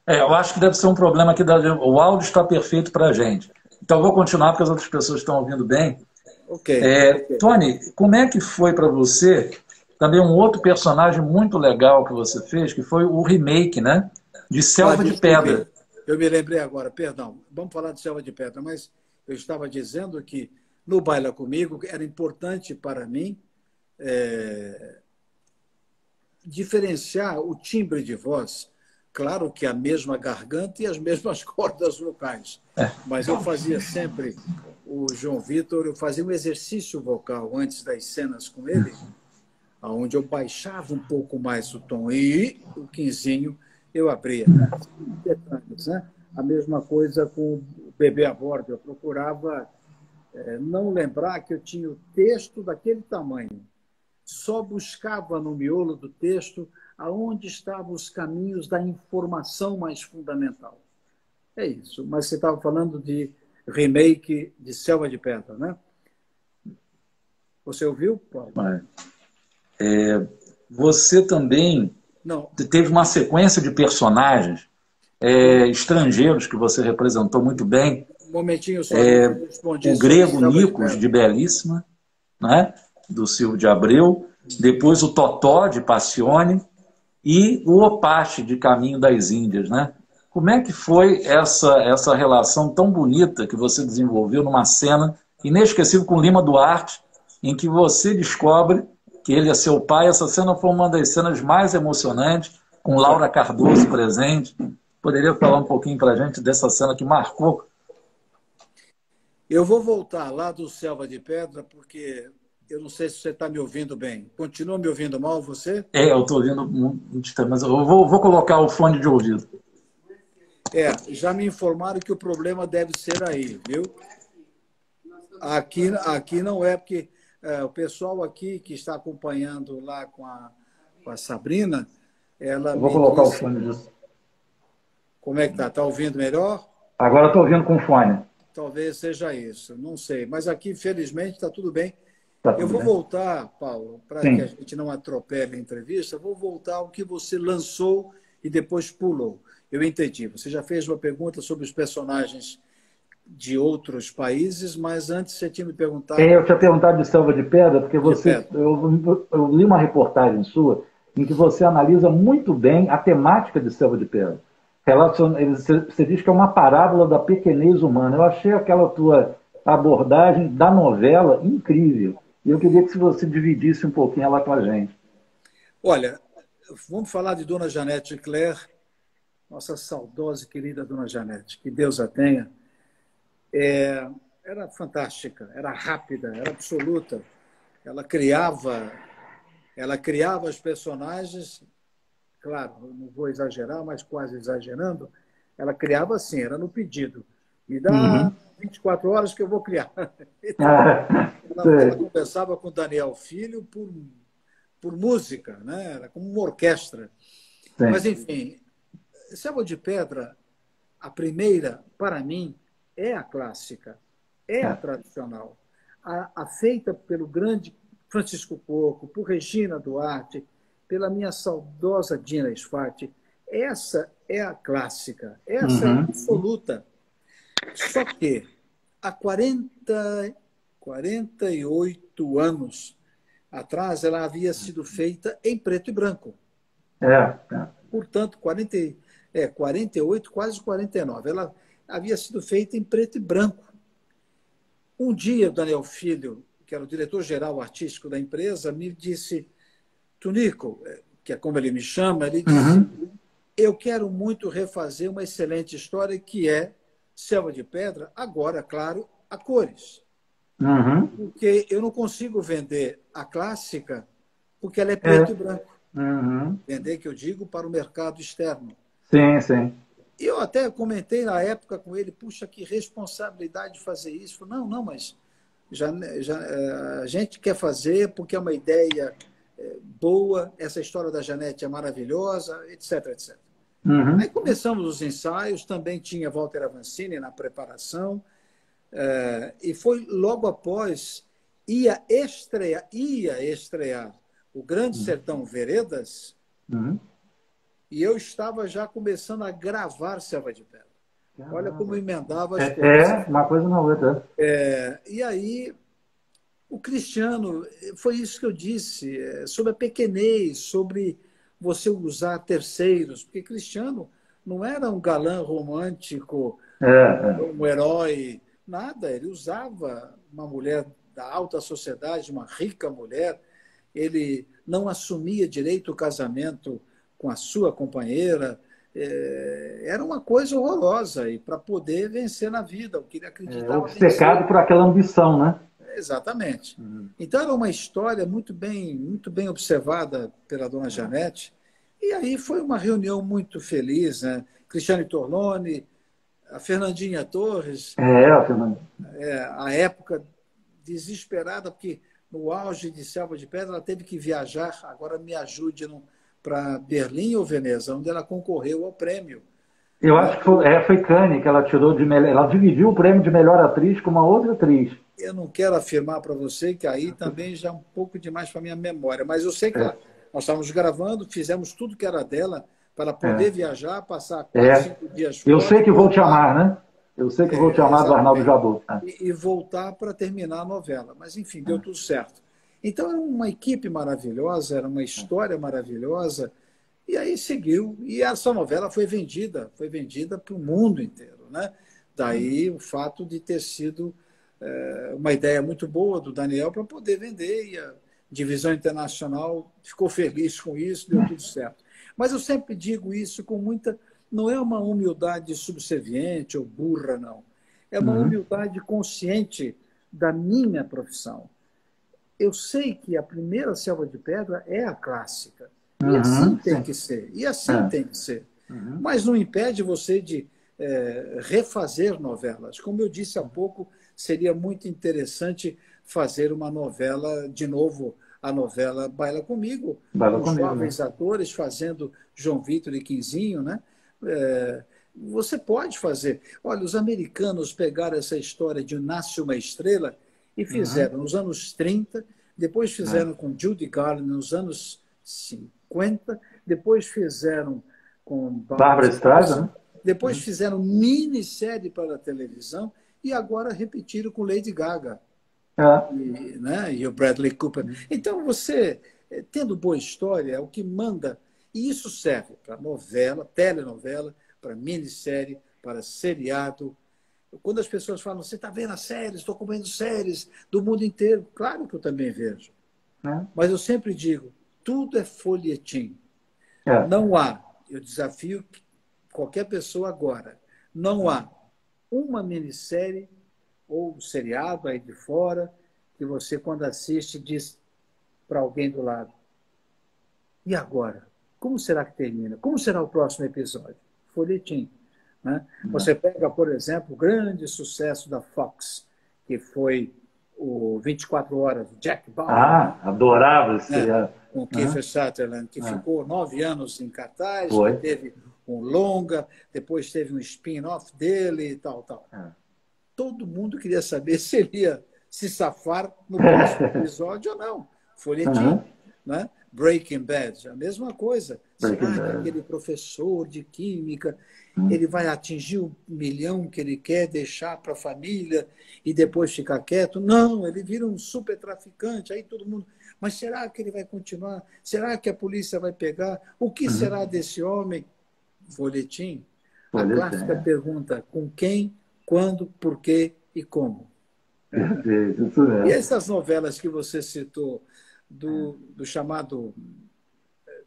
eu acho que deve ser um problema aqui, o áudio está perfeito para a gente. Então eu vou continuar porque as outras pessoas estão ouvindo bem. Ok. Tony, como é que foi para você também um outro personagem muito legal que você fez, que foi o remake, né, de Selva de Pedra? Eu me lembrei agora, perdão, vamos falar de Selva de Pedra, mas eu estava dizendo que no Baila Comigo era importante para mim diferenciar o timbre de voz. Claro que a mesma garganta e as mesmas cordas vocais, mas eu fazia sempre o João Vitor, eu fazia um exercício vocal antes das cenas com ele, onde eu baixava um pouco mais o tom e o Quinzinho eu abria. Detalhes, né? A mesma coisa com bebê a bordo, eu procurava não lembrar que eu tinha o texto daquele tamanho. Só buscava no miolo do texto aonde estavam os caminhos da informação mais fundamental. É isso. Mas você estava falando de remake de Selva de Pedra, né? Você ouviu, Paulo? Você também Não. teve uma sequência de personagens estrangeiros que você representou muito bem. Um momentinho só, O grego Nikos, de Belíssima, né? Do Silvio de Abreu, depois o Totó, de Passione, e o Opache, de Caminho das Índias, né? Como é que foi essa relação tão bonita que você desenvolveu numa cena inesquecível com Lima Duarte, em que você descobre que ele é seu pai? Essa cena foi uma das cenas mais emocionantes, com Laura Cardoso presente. Poderia falar um pouquinho para a gente dessa cena que marcou? Eu vou voltar lá do Selva de Pedra, porque eu não sei se você está me ouvindo bem. Continua me ouvindo mal, você? Eu estou ouvindo muito, mas eu vou colocar o fone de ouvido. Já me informaram que o problema deve ser aí, viu? Aqui não é, porque o pessoal aqui que está acompanhando lá com a Sabrina, ela eu vou colocar o fone disso. Como é que está? Está ouvindo melhor? Agora estou ouvindo com fone. Talvez seja isso, não sei. Mas aqui, felizmente, está tudo bem. Eu vou voltar, Paulo, para que a gente não atropele a entrevista, vou voltar ao que você lançou e depois pulou. Eu entendi. Você já fez uma pergunta sobre os personagens de outros países, mas antes você tinha me perguntado... Eu tinha perguntado de Selva de Pedra, porque eu li uma reportagem sua em que você analisa muito bem a temática de Selva de Pedra. Você diz que é uma parábola da pequenez humana. Eu achei aquela tua abordagem da novela incrível. E eu queria que você dividisse um pouquinho ela com a gente. Olha, vamos falar de Dona Janete Claire, nossa saudosa e querida Dona Janete, que Deus a tenha. Era fantástica, era rápida, era absoluta. Ela criava os personagens, claro, não vou exagerar, mas quase exagerando, ela criava assim, era no pedido. Me dá 24 horas que eu vou criar. Então, ela conversava com o Daniel Filho por música, né? Era como uma orquestra. Sim. Mas, enfim, Selva de Pedra, a primeira, para mim, é a clássica, é a tradicional. A feita pelo grande Francisco Coco, por Regina Duarte, pela minha saudosa Dina Sfati. Essa é a clássica, essa é a absoluta. Só que há 48 anos atrás ela havia sido feita em preto e branco. Portanto, 48, quase 49. Ela havia sido feita em preto e branco. Um dia, o Daniel Filho, que era o diretor-geral artístico da empresa, me disse: Tunico, que é como ele me chama, ele disse: eu quero muito refazer uma excelente história que é Selva de Pedra, agora, claro, a cores. Porque eu não consigo vender a clássica porque ela é preto e branco. Vender, que eu digo, para o mercado externo. Sim, sim. E eu até comentei na época com ele: puxa, que responsabilidade de fazer isso. Não, mas a gente quer fazer porque é uma ideia boa, essa história da Janete é maravilhosa, etc, etc. Aí começamos os ensaios, também tinha Walter Avancini na preparação, e foi logo após, ia estrear o Grande Sertão Veredas, e eu estava já começando a gravar Selva de Pedra. Olha como emendava as coisas. Uma coisa na outra. E aí, o Cristiano, foi isso que eu disse, sobre a pequenez, sobre você usar terceiros, porque Cristiano não era um galã romântico, um herói, nada. Ele usava uma mulher da alta sociedade, uma rica mulher. Ele não assumia direito o casamento com a sua companheira. Era uma coisa horrorosa, e para poder vencer na vida, o que ele acreditava. Obcecado por aquela ambição, né? Exatamente. Então, era uma história muito bem observada pela Dona Janete. E aí foi uma reunião muito feliz, né? Cristiane Torlone, A Fernandinha Torres, Fernando. a época desesperada, porque no auge de Selva de Pedra ela teve que viajar, agora me ajude, para Berlim ou Veneza, onde ela concorreu ao prêmio. Eu acho que foi Cannes que ela tirou de melhor. Ela dividiu o prêmio de melhor atriz com uma outra atriz. Eu não quero afirmar para você que aí também já é um pouco demais para a minha memória, mas eu sei que nós estávamos gravando, fizemos tudo que era dela para poder viajar, passar 4, 5 dias fora. Eu sei que vou te amar, né? Eu sei que vou te amar, do Arnaldo Jabbour. E voltar para terminar a novela. Mas, enfim, deu tudo certo. Então, era uma equipe maravilhosa, era uma história maravilhosa, e aí seguiu. E essa novela foi vendida para o mundo inteiro, né? Daí o fato de ter sido uma ideia muito boa do Daniel para poder vender, e a divisão internacional ficou feliz com isso, deu tudo certo. Mas eu sempre digo isso com muita... Não é uma humildade subserviente ou burra, não. É uma humildade consciente da minha profissão. Eu sei que a primeira Selva de Pedra é a clássica. E assim tem que ser. E assim tem que ser. Mas não impede você de refazer novelas. Como eu disse há pouco, seria muito interessante fazer uma novela, de novo, a novela Baila Comigo, com jovens atores fazendo João Vitor e Quinzinho, né? Você pode fazer. Olha, os americanos pegaram essa história de Nasce uma Estrela e fizeram nos anos 30, depois fizeram com Judy Garland nos anos 50, depois fizeram com Barbra Streisand, depois fizeram minissérie para a televisão e agora repetiram com Lady Gaga. E o Bradley Cooper. Então, você, tendo boa história, é o que manda. E isso serve para novela, telenovela, para minissérie, para seriado. Quando as pessoas falam, você está vendo as séries, estou comendo séries do mundo inteiro. Claro que eu também vejo. Mas eu sempre digo, tudo é folhetim. Não há, eu desafio qualquer pessoa agora, não há uma minissérie ou seriado aí de fora que você, quando assiste, diz para alguém do lado, e agora? Como será que termina? Como será o próximo episódio? Folhetim. Né? Você pega, por exemplo, o grande sucesso da Fox, que foi o 24 Horas, Jack Bauer. Adorava esse seriado. Com Kiefer Sutherland, que ficou 9 anos em cartaz, que teve um longa, depois teve um spin-off dele e tal. Todo mundo queria saber se ele ia se safar no próximo episódio ou não. Folhetim. Né? Breaking Bad, a mesma coisa. Será que aquele professor de química ele vai atingir o 1 milhão que ele quer deixar para a família e depois ficar quieto? Não, ele vira um super traficante. Aí todo mundo... Mas será que ele vai continuar? Será que a polícia vai pegar? O que será desse homem? Folhetim. A clássica pergunta, com quem, quando, por quê e como? Isso mesmo. E essas novelas que você citou, do chamado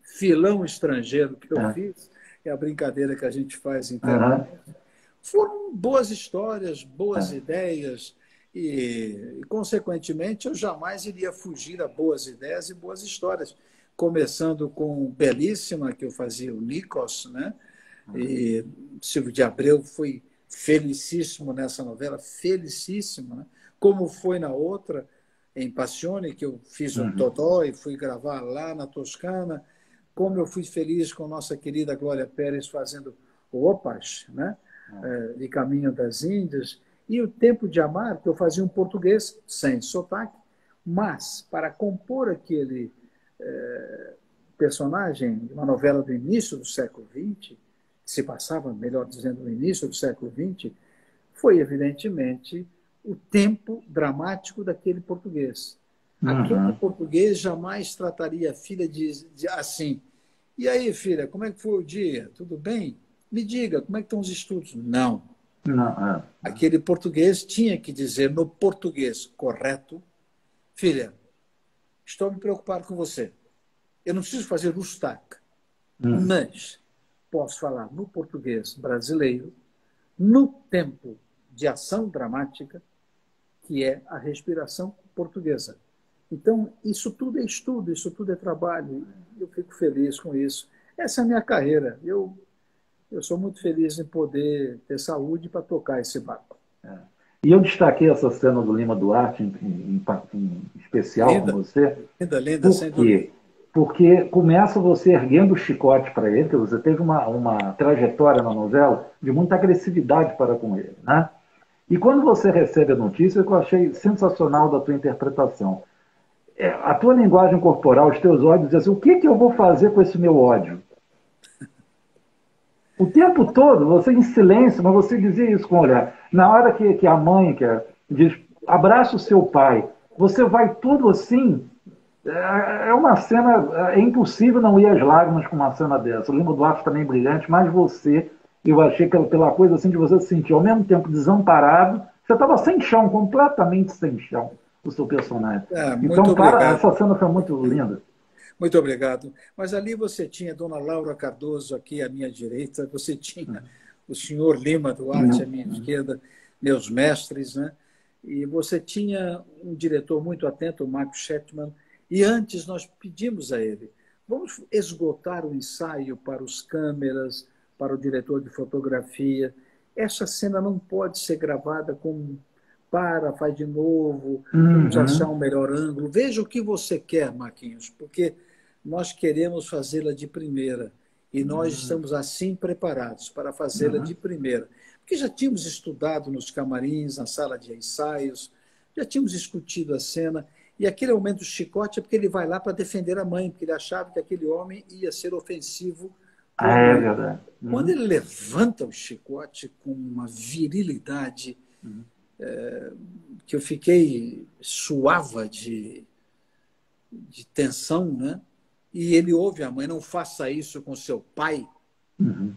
filão estrangeiro que eu fiz, é a brincadeira que a gente faz internamente, foram boas histórias, boas ideias, e, consequentemente, eu jamais iria fugir a boas ideias e boas histórias. Começando com Belíssima, que eu fazia o Nikos, né? E Silvio de Abreu foi felicíssimo nessa novela, felicíssimo, né? Como foi na outra, em Passione, que eu fiz um Todó e fui gravar lá na Toscana, como eu fui feliz com nossa querida Glória Pérez fazendo o Opas, né? De Caminho das Índias, e o Tempo de Amar, que eu fazia um português sem sotaque, mas para compor aquele personagem de uma novela do início do século XX, que se passava, melhor dizendo, no início do século XX, foi evidentemente o tempo dramático daquele português. Aquele português jamais trataria a filha assim. E aí, filha, como é que foi o dia? Tudo bem? Me diga, como é que estão os estudos? Não. Aquele português tinha que dizer no português correto, filha, estou me preocupado com você. Eu não preciso fazer o sotaque, mas posso falar no português brasileiro, no tempo de ação dramática, que é a respiração portuguesa. Então, isso tudo é estudo, isso tudo é trabalho. Eu fico feliz com isso. Essa é a minha carreira. Eu eu sou muito feliz em poder ter saúde para tocar esse barco. E eu destaquei essa cena do Lima Duarte em especial com Linda, você. linda, linda, Por sem dúvida. quê? Porque começa você erguendo o chicote para ele, que você teve uma trajetória na novela de muita agressividade para com ele, né? E quando você recebe a notícia, que eu achei sensacional da tua interpretação, a tua linguagem corporal, os teus olhos, dizem assim, o que eu vou fazer com esse meu ódio? O tempo todo, você em silêncio, mas você dizia isso com o olhar. Na hora que a mãe diz, abraça o seu pai, você vai tudo assim. É uma cena, é impossível não ir às lágrimas com uma cena dessa. O Lima Duarte também é brilhante, mas você, eu achei pela coisa assim de você se sentir ao mesmo tempo desamparado, você estava sem chão, completamente sem chão, o seu personagem. Muito Então, cara, obrigado. essa cena foi muito linda. Muito obrigado. Mas ali você tinha a dona Laura Cardoso aqui à minha direita, você tinha o senhor Lima Duarte à minha esquerda, meus mestres, né? E você tinha um diretor muito atento, o Marco Shetman, e antes nós pedimos a ele, vamos esgotar o ensaio para os câmeras, para o diretor de fotografia. Essa cena não pode ser gravada com faz de novo, vamos achar Uhum, um melhor ângulo. Veja o que você quer, Marquinhos, porque nós queremos fazê-la de primeira e nós estamos assim preparados para fazê-la uhum. de primeira. Porque já tínhamos estudado nos camarins, na sala de ensaios, já tínhamos discutido a cena, e aquele momento do chicote é porque ele vai lá para defender a mãe, porque ele achava que aquele homem ia ser ofensivo com a É mãe. verdade. Quando Uhum, ele levanta o chicote com uma virilidade uhum. que eu fiquei suava de tensão, né? E ele ouve a mãe, não faça isso com seu pai. Uhum.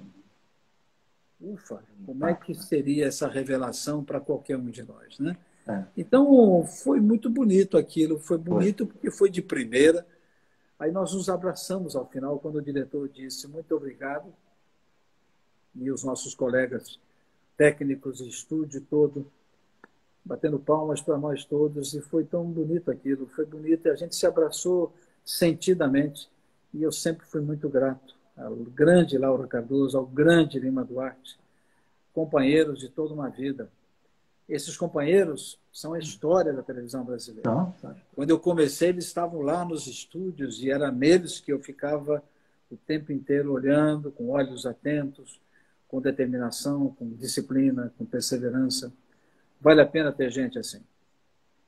Ufa, como é que seria essa revelação para qualquer um de nós, né? É, Então, foi muito bonito aquilo, foi foi. bonito porque foi de primeira. Aí nós nos abraçamos ao final, quando o diretor disse muito obrigado, e os nossos colegas técnicos e estúdio todo batendo palmas para nós todos, e foi tão bonito aquilo, foi bonito, e a gente se abraçou sentidamente, e eu sempre fui muito grato ao grande Laura Cardoso, ao grande Lima Duarte, companheiros de toda uma vida. Esses companheiros são a história da televisão brasileira. Então, Quando eu comecei, eles estavam lá nos estúdios, e era neles que eu ficava o tempo inteiro olhando, com olhos atentos, com determinação, com disciplina, com perseverança. Vale a pena ter gente assim.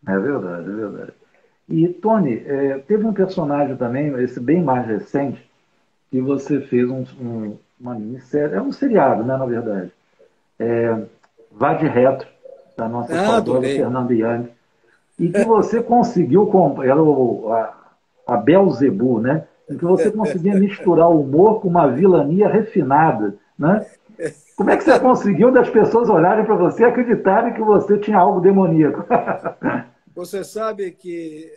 é verdade, é verdade. E, Tony, teve um personagem também, esse bem mais recente, que você fez uma minissérie, é um seriado, né, na verdade. Vá de Reto, da nossa saudosa Adorei. Fernanda Young, e que você conseguiu, era a Beelzebub, né? Em que você conseguia misturar o humor com uma vilania refinada, né? Como é que você conseguiu das pessoas olharem para você e acreditarem que você tinha algo demoníaco? Você sabe que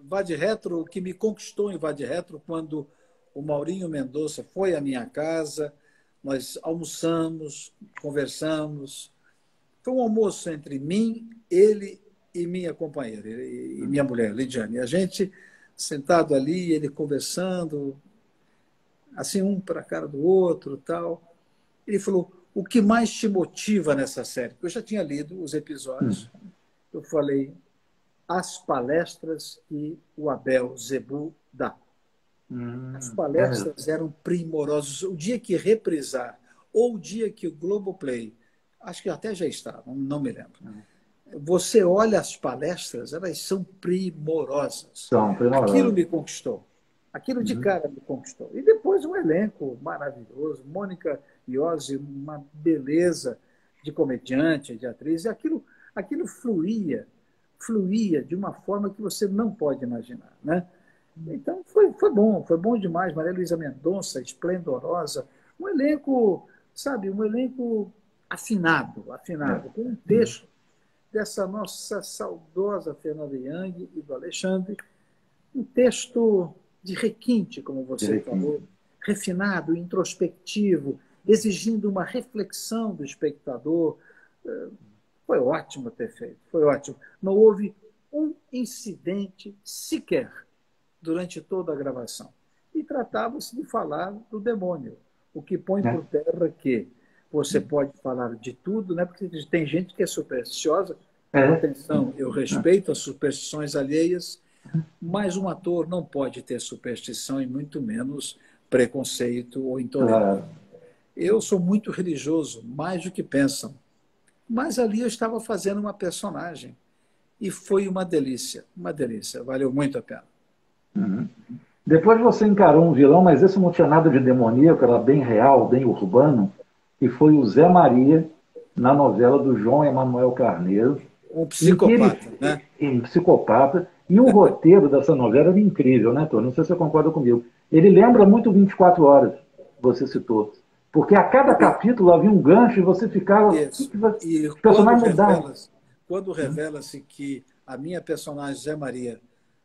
Vade Retro, o que me conquistou em Vade Retro, quando o Maurinho Mendonça foi à minha casa, nós almoçamos, conversamos. Foi um almoço entre mim, ele e minha companheira, e minha mulher, Lidiane. A gente sentado ali, ele conversando, assim, um para a cara do outro, tal. Ele falou: o que mais te motiva nessa série? Eu já tinha lido os episódios. Eu falei: as palestras que o Abel Zebu dá. As É mesmo. palestras eram primorosas. O dia que reprisar, ou o dia que o Globoplay, acho que até já estava, não me lembro. Você olha as palestras, elas são primorosas. Então, Aquilo primoroso. me conquistou. Aquilo de cara me conquistou. E depois um elenco maravilhoso. Mônica Iose, uma beleza de comediante, de atriz. E aquilo fluía de uma forma que você não pode imaginar, né? Então foi bom demais. Maria Luísa Mendonça, esplendorosa. Um elenco, sabe, um elenco É. afinado, com um texto dessa nossa saudosa Fernanda Young e do Alexandre, um texto de requinte, como você Direitinho. falou, refinado, introspectivo, exigindo uma reflexão do espectador. Foi ótimo ter feito, foi ótimo. Não houve um incidente sequer durante toda a gravação. E tratava-se de falar do demônio, O que põe por terra que você pode falar de tudo, né? Porque tem gente que é supersticiosa. Atenção, eu respeito as superstições alheias, mas um ator não pode ter superstição e muito menos preconceito ou intolerância. Eu sou muito religioso, mais do que pensam. Mas ali eu estava fazendo uma personagem e foi uma delícia, valeu muito a pena. Depois você encarou um vilão, mas esse não tinha nada de demoníaco, era bem real, bem urbano, que foi o Zé Maria, na novela do João Emanuel Carneiro. Um psicopata, né? Um psicopata. E o roteiro dessa novela era incrível, né, Tony? Não sei se você concorda comigo. Ele lembra muito 24 Horas, que você citou. Porque a cada capítulo havia um gancho e você ficava... Isso. E os personagens mudavam. Quando revela-se que a minha personagem, Zé Maria,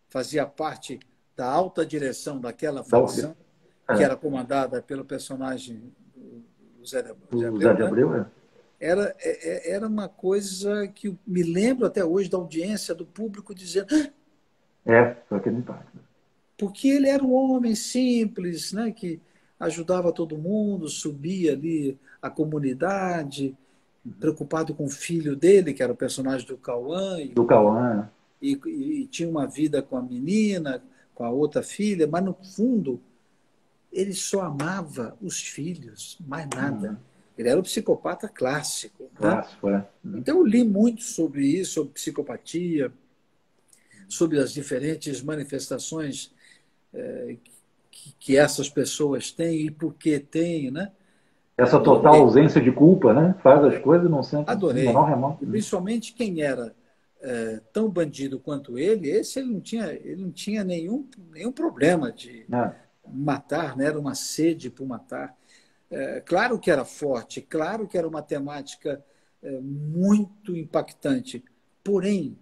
fazia parte da alta direção daquela facção, que era comandada pelo personagem do Zé de Abreu, né? Era uma coisa que me lembro até hoje da audiência, do público dizendo... foi aquele impacto. Porque ele era um homem simples, né, que ajudava todo mundo, subia ali a comunidade, preocupado com o filho dele, que era o personagem do Cauã. E tinha uma vida com a menina, com a outra filha, mas no fundo ele só amava os filhos, mais nada. Ele era o psicopata clássico. Clássico, né? Então eu li muito sobre isso, sobre psicopatia, sobre as diferentes manifestações que essas pessoas têm e por que têm, né? Essa total ausência de culpa, né? Faz as coisas e não sente o menor remorso. E principalmente quem era tão bandido quanto ele, ele não tinha nenhum problema de matar, né? Era uma sede por matar. Claro que era forte, claro que era uma temática muito impactante, porém,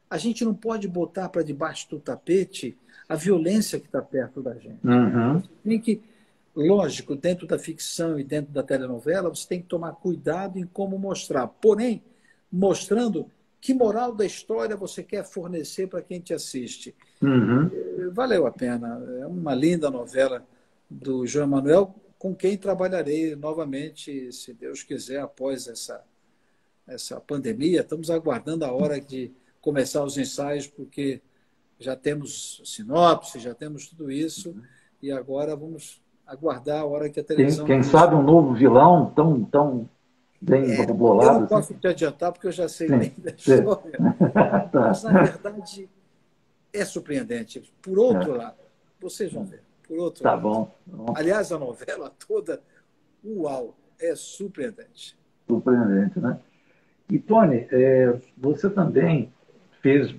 a gente não pode botar para debaixo do tapete a violência que está perto da gente. Tem que, lógico, dentro da ficção e dentro da telenovela, você tem que tomar cuidado em como mostrar, porém, mostrando que moral da história você quer fornecer para quem te assiste. Valeu a pena. É uma linda novela do João Emanuel, com quem trabalharei novamente, se Deus quiser, após essa pandemia. Estamos aguardando a hora de começar os ensaios, porque já temos sinopse, já temos tudo isso, e agora vamos aguardar a hora que a televisão... Quem sabe um novo vilão tão bem bolado. Eu não posso te adiantar, porque eu já sei bem da história. Mas, na verdade, é surpreendente. Por outro lado, vocês vão ver. Por outro lado. Bom. Aliás, a novela toda, uau, é surpreendente. Surpreendente, né? E, Tony, você também fez...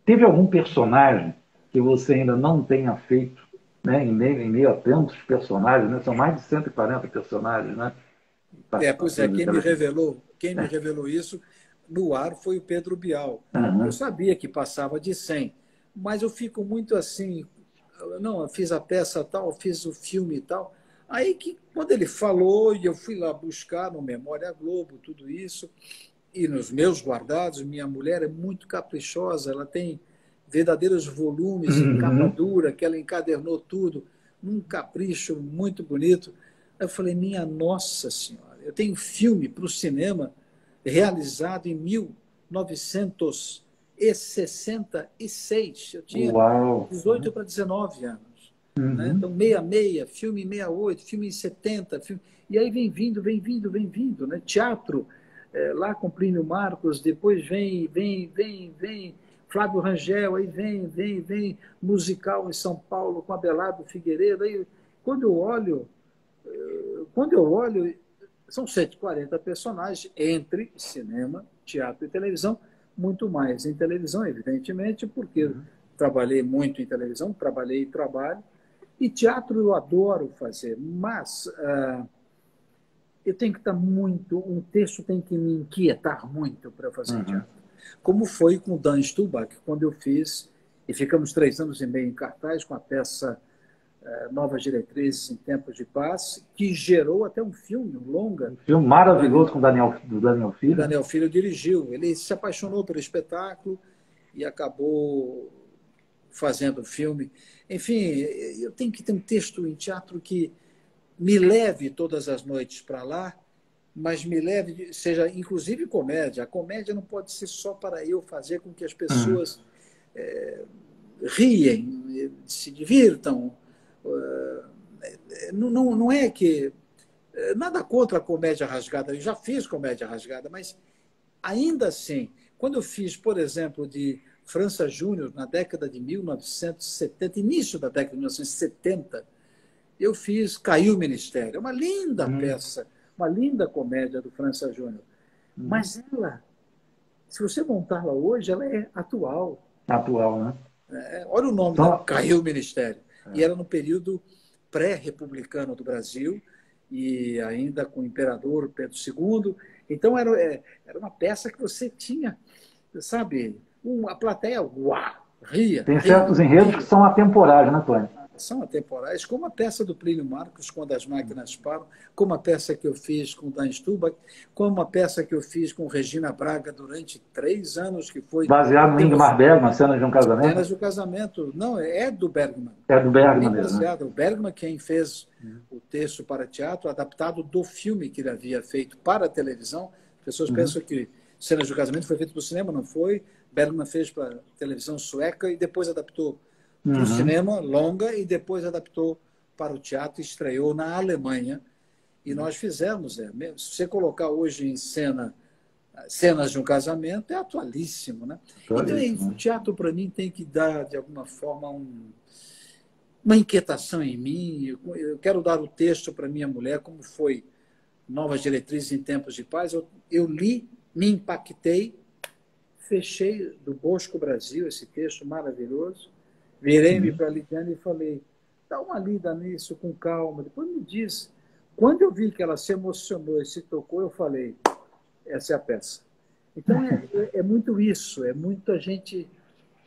teve algum personagem que você ainda não tenha feito, né? Em meio a tantos personagens, né? São mais de 140 personagens, né? Pois é, quem me revelou isso no ar foi o Pedro Bial. Eu sabia que passava de 100, mas eu fico muito assim, não, eu fiz a peça tal, fiz o filme e tal. Aí que quando ele falou, e eu fui lá buscar no Memória Globo tudo isso, e nos meus guardados, minha mulher é muito caprichosa, ela tem verdadeiros volumes em capa dura, que ela encadernou tudo, num capricho muito bonito. Aí eu falei, minha Nossa Senhora, eu tenho filme para o cinema realizado em 1966. Eu tinha 18 para 19 anos. Né? Então, 66, filme em 68, filme em 70. E aí vem vindo. Né? Teatro, lá com Plínio Marcos, depois vem Flávio Rangel, aí vem musical em São Paulo com Abelardo Figueiredo. Aí, quando eu olho, são 140 personagens entre cinema, teatro e televisão, muito mais em televisão, evidentemente, porque trabalhei muito em televisão, trabalhei e trabalho, e teatro eu adoro fazer, mas eu tenho que estar um texto tem que me inquietar muito para fazer teatro. Como foi com o Dan Stubach, quando eu fiz, e ficamos 3 anos e meio em cartaz com a peça Novas Diretrizes em Tempos de Paz, que gerou até um filme, um longa. Um filme maravilhoso com do Daniel Filho. O Daniel Filho dirigiu. Ele se apaixonou pelo espetáculo e acabou fazendo filme. Enfim, eu tenho que ter um texto em teatro que me leve todas as noites para lá, mas me leve, seja inclusive comédia. A comédia não pode ser só para eu fazer com que as pessoas riem, se divirtam. Não é que... Nada contra a comédia rasgada, eu já fiz comédia rasgada, mas ainda assim, quando eu fiz, por exemplo, de França Júnior, na década de 1970, início da década de 1970, eu fiz Caiu o Ministério. É uma linda peça, uma linda comédia do França Júnior. Mas ela, se você montá-la hoje, ela é atual. Atual, né? Olha o nome dela, Caiu o Ministério. E era no período pré-republicano do Brasil, e ainda com o imperador Pedro II. Então, era uma peça que você tinha, sabe, a plateia ria. Tem certos enredos que são atemporais, né, Tony? São atemporais, como a peça do Plínio Marcos, Quando as Máquinas Param, como a peça que eu fiz com Dan Stubach, como a peça que eu fiz com Regina Braga durante 3 anos, que foi... Baseado no Ingmar Bergman, Cenas de um Casamento? Cenas de um Casamento. Não, é do Bergman. É do Bergman mesmo. O Bergman quem fez o texto para teatro, adaptado do filme que ele havia feito para a televisão. As pessoas pensam que Cenas de um Casamento foi feito para o cinema, não foi. Bergman fez para a televisão sueca e depois adaptou para o cinema, longa, e depois adaptou para o teatro e estreou na Alemanha. E nós fizemos. Se você colocar hoje em cena Cenas de um Casamento, é atualíssimo. Né? Então, o teatro, para mim, tem que dar, de alguma forma, uma inquietação em mim. Eu quero dar o texto para minha mulher, como foi Novas Diretrizes em Tempos de Paz. Eu li, me impactei, fechei do Bosco Brasil, esse texto maravilhoso, virei-me para a Lidiane e falei, dá uma lida nisso com calma, depois me diz. Quando eu vi que ela se emocionou e se tocou, eu falei, essa é a peça. Então, é muito isso, é muito a gente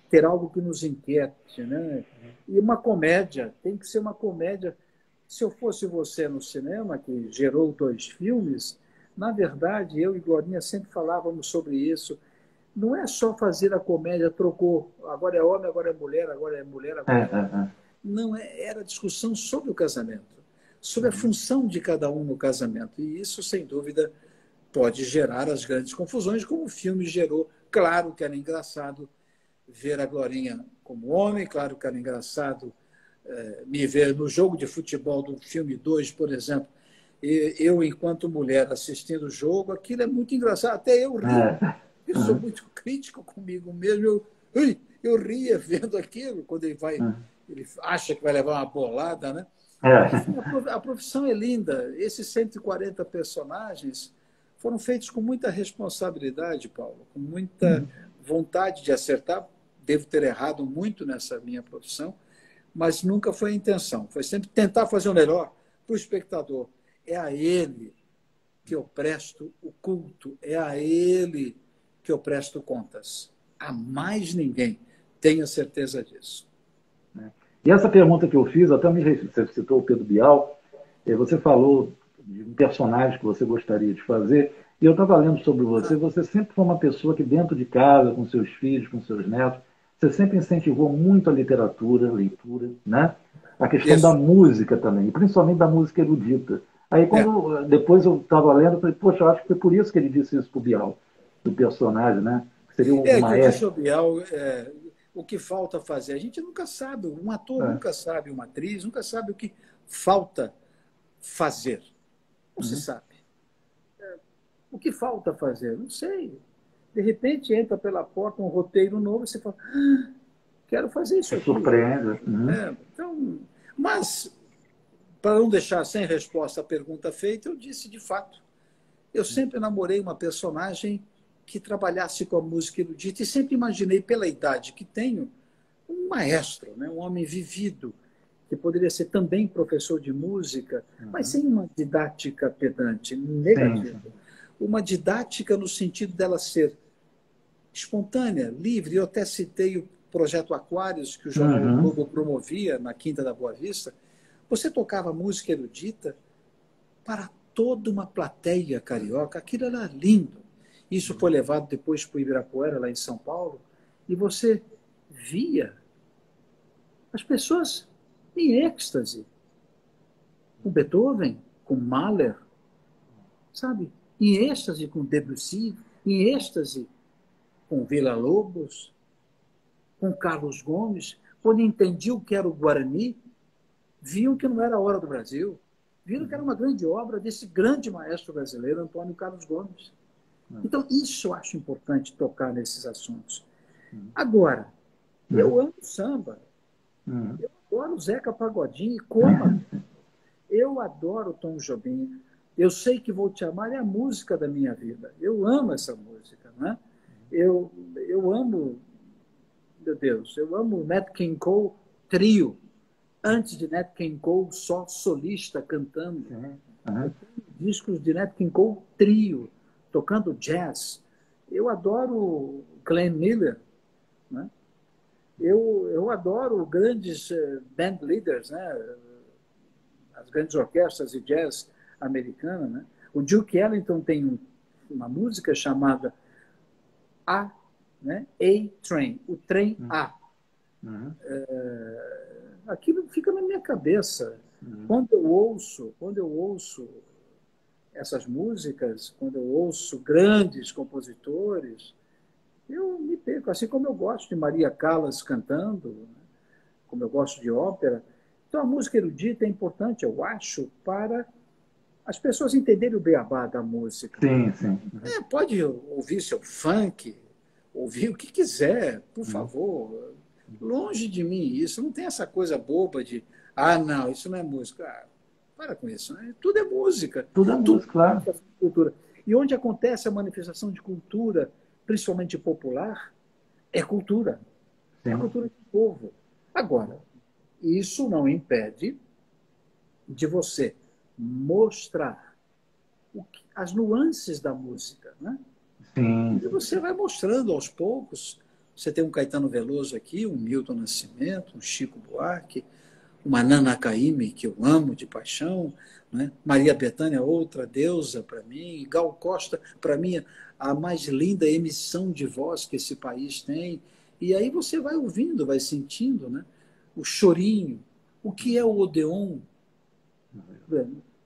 ter algo que nos inquiete. Né? E uma comédia, tem que ser uma comédia. Se eu fosse você no cinema, que gerou 2 filmes, na verdade, eu e Glorinha sempre falávamos sobre isso. Não é só fazer a comédia, trocou, agora é homem, agora é mulher, agora é mulher, agora é homem. Não, era discussão sobre o casamento, sobre a função de cada um no casamento. E isso, sem dúvida, pode gerar as grandes confusões, como o filme gerou. Claro que era engraçado ver a Glorinha como homem, claro que era engraçado me ver no jogo de futebol do filme 2, por exemplo, eu, enquanto mulher, assistindo o jogo, aquilo é muito engraçado, até eu rio. Eu sou muito crítico comigo mesmo. Eu ria vendo aquilo, quando ele acha que vai levar uma bolada. Né? A profissão é linda. Esses 140 personagens foram feitos com muita responsabilidade, Paulo, com muita vontade de acertar. Devo ter errado muito nessa minha profissão, mas nunca foi a intenção. Foi sempre tentar fazer o melhor para o espectador. É a ele que eu presto o culto, é a ele que eu presto contas. A mais ninguém. Tenha certeza disso. E essa pergunta que eu fiz, até você citou o Pedro Bial, você falou de um personagem que você gostaria de fazer, e eu estava lendo sobre você, você sempre foi uma pessoa que dentro de casa, com seus filhos, com seus netos, você sempre incentivou muito a literatura, a leitura, né? A questão da música também, e principalmente da música erudita. Aí, depois eu estava lendo, eu falei, poxa, eu acho que foi por isso que ele disse isso para o Bial, do personagem, né? Que seria um maestro. Que o Bial, o que falta fazer? A gente nunca sabe, um ator nunca sabe, uma atriz nunca sabe o que falta fazer. Não se sabe. O que falta fazer? Não sei. De repente entra pela porta um roteiro novo e você fala, quero fazer isso aqui. Surpreende. Então, mas, para não deixar sem resposta a pergunta feita, eu disse de fato. Eu sempre namorei uma personagem que trabalhasse com a música erudita e sempre imaginei, pela idade que tenho, um maestro, né? Um homem vivido, que poderia ser também professor de música, mas sem uma didática pedante, negativa. Uma didática no sentido dela ser espontânea, livre. Eu até citei o projeto Aquários, que o Jornal Globo promovia na Quinta da Boa Vista. Você tocava música erudita para toda uma plateia carioca. Aquilo era lindo. Isso foi levado depois para o Ibirapuera, lá em São Paulo, e você via As pessoas em êxtase, com Beethoven, com Mahler, sabe? Em êxtase com Debussy, em êxtase com Villa-Lobos, com Carlos Gomes, quando entendiam o que era o Guarani, viam que não era a hora do Brasil, viram que era uma grande obra desse grande maestro brasileiro, Antônio Carlos Gomes. Então, isso eu acho importante tocar nesses assuntos. Agora, eu amo samba, eu adoro Zeca Pagodinho e Coma, eu adoro Tom Jobim, eu sei que Vou Te Amar é a música da minha vida, eu amo essa música, né? Eu amo, meu Deus, eu amo Nat King Cole trio, antes de Nat King Cole só solista cantando. Eu tenho discos de Nat King Cole trio, tocando jazz. Eu adoro Glenn Miller, né? Eu adoro grandes band leaders, né? As grandes orquestras de jazz americanas, né? O Duke Ellington tem uma música chamada A, né? A-Train, o trem A. Aquilo fica na minha cabeça. Quando eu ouço essas músicas, quando eu ouço grandes compositores, eu me perco, assim como eu gosto de Maria Callas cantando, né? Como eu gosto de ópera. Então, a música erudita é importante, eu acho, para as pessoas entenderem o beabá da música. Sim, sim. Pode ouvir seu funk, ouvir o que quiser, por favor. Longe de mim isso. Não tem essa coisa boba de, não, isso não é música. Para com isso. Né? Tudo é música. Tudo é música, claro. É cultura. E onde acontece a manifestação de cultura, principalmente popular, é cultura. Sim. É a cultura do povo. Agora, isso não impede de você mostrar as nuances da música, né? Sim. E você vai mostrando aos poucos. Você tem um Caetano Veloso aqui, um Milton Nascimento, um Chico Buarque, uma Nana Caymmi, que eu amo de paixão, né? Maria Bethânia, outra deusa para mim, Gal Costa, para mim, a mais linda emissão de voz que esse país tem. E aí você vai ouvindo, vai sentindo, né? O chorinho, o que é o Odeon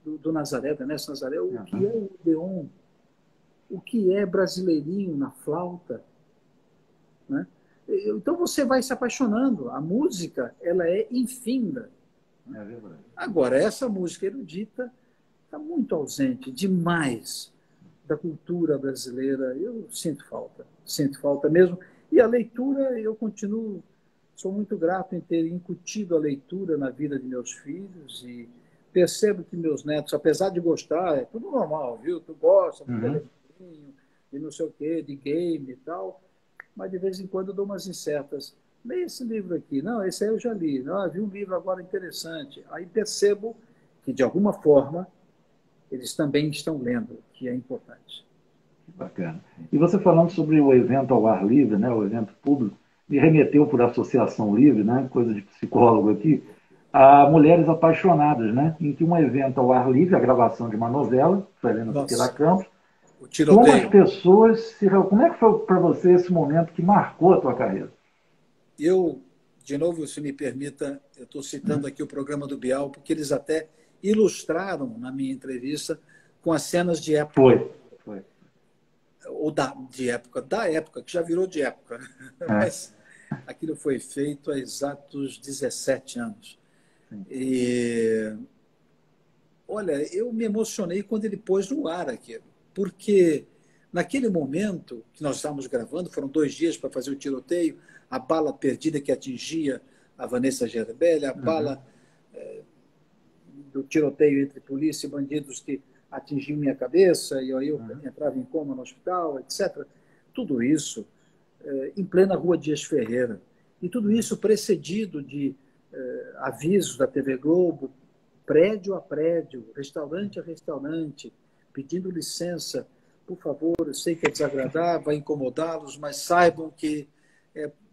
do Nazaré, da Ernesto Nazaré, o que é o Odeon, o que é brasileirinho na flauta, né? Então você vai se apaixonando. A música, ela é infinda. É verdade. Agora, essa música erudita está muito ausente demais da cultura brasileira. Eu sinto falta mesmo. E a leitura, eu continuo, sou muito grato em ter incutido a leitura na vida de meus filhos e percebo que meus netos, apesar de gostar, é tudo normal, viu? Tu gosta de televisão, de não sei o quê, de game e tal, mas de vez em quando eu dou umas incertas. Leia esse livro aqui. Não, esse aí eu já li. Não, vi um livro agora interessante. Aí percebo que, de alguma forma, eles também estão lendo, que é importante. Bacana. E você falando sobre o evento ao ar livre, né, o evento público, me remeteu por associação livre, né, coisa de psicólogo aqui, a Mulheres Apaixonadas, né, em que um evento ao ar livre, a gravação de uma novela, Helena Siqueira Campos, o tiroteio. Como as pessoas como é que foi para você esse momento que marcou a tua carreira? Eu, de novo, se me permita, eu estou citando aqui o programa do Bial, porque eles até ilustraram na minha entrevista com as cenas de época. Foi. Ou da época, que já virou de época. Mas aquilo foi feito há exatos 17 anos. E, olha, eu me emocionei quando ele pôs no ar aquilo, porque naquele momento que nós estávamos gravando, foram 2 dias para fazer o tiroteio, a bala perdida que atingia a Vanessa Gerbelli, a bala do tiroteio entre polícia e bandidos que atingiu minha cabeça, e aí eu entrava em coma no hospital, etc. Tudo isso em plena Rua Dias Ferreira. E tudo isso precedido de avisos da TV Globo, prédio a prédio, restaurante a restaurante, pedindo licença, por favor, eu sei que é desagradável, vai incomodá-los, mas saibam que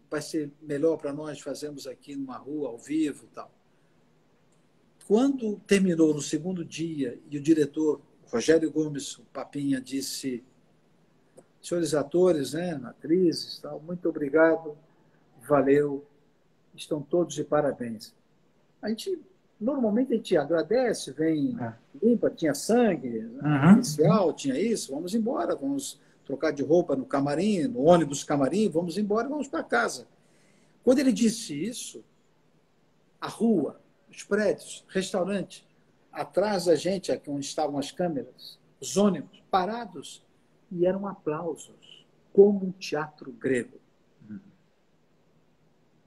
vai ser melhor para nós fazermos aqui numa rua, ao vivo e tal. Quando terminou no segundo dia e o diretor, Rogério Gomes, o Papinha, disse: senhores atores, né, atrizes, tal, muito obrigado, valeu, estão todos de parabéns. Normalmente a gente agradece, vem limpa, tinha sangue, oficial, tinha isso, vamos embora, vamos trocar de roupa no camarim, no ônibus camarim, vamos embora, vamos para casa. Quando ele disse isso, a rua, os prédios, restaurante, atrás da gente, aqui onde estavam as câmeras, os ônibus parados, e eram aplausos, como um teatro grego.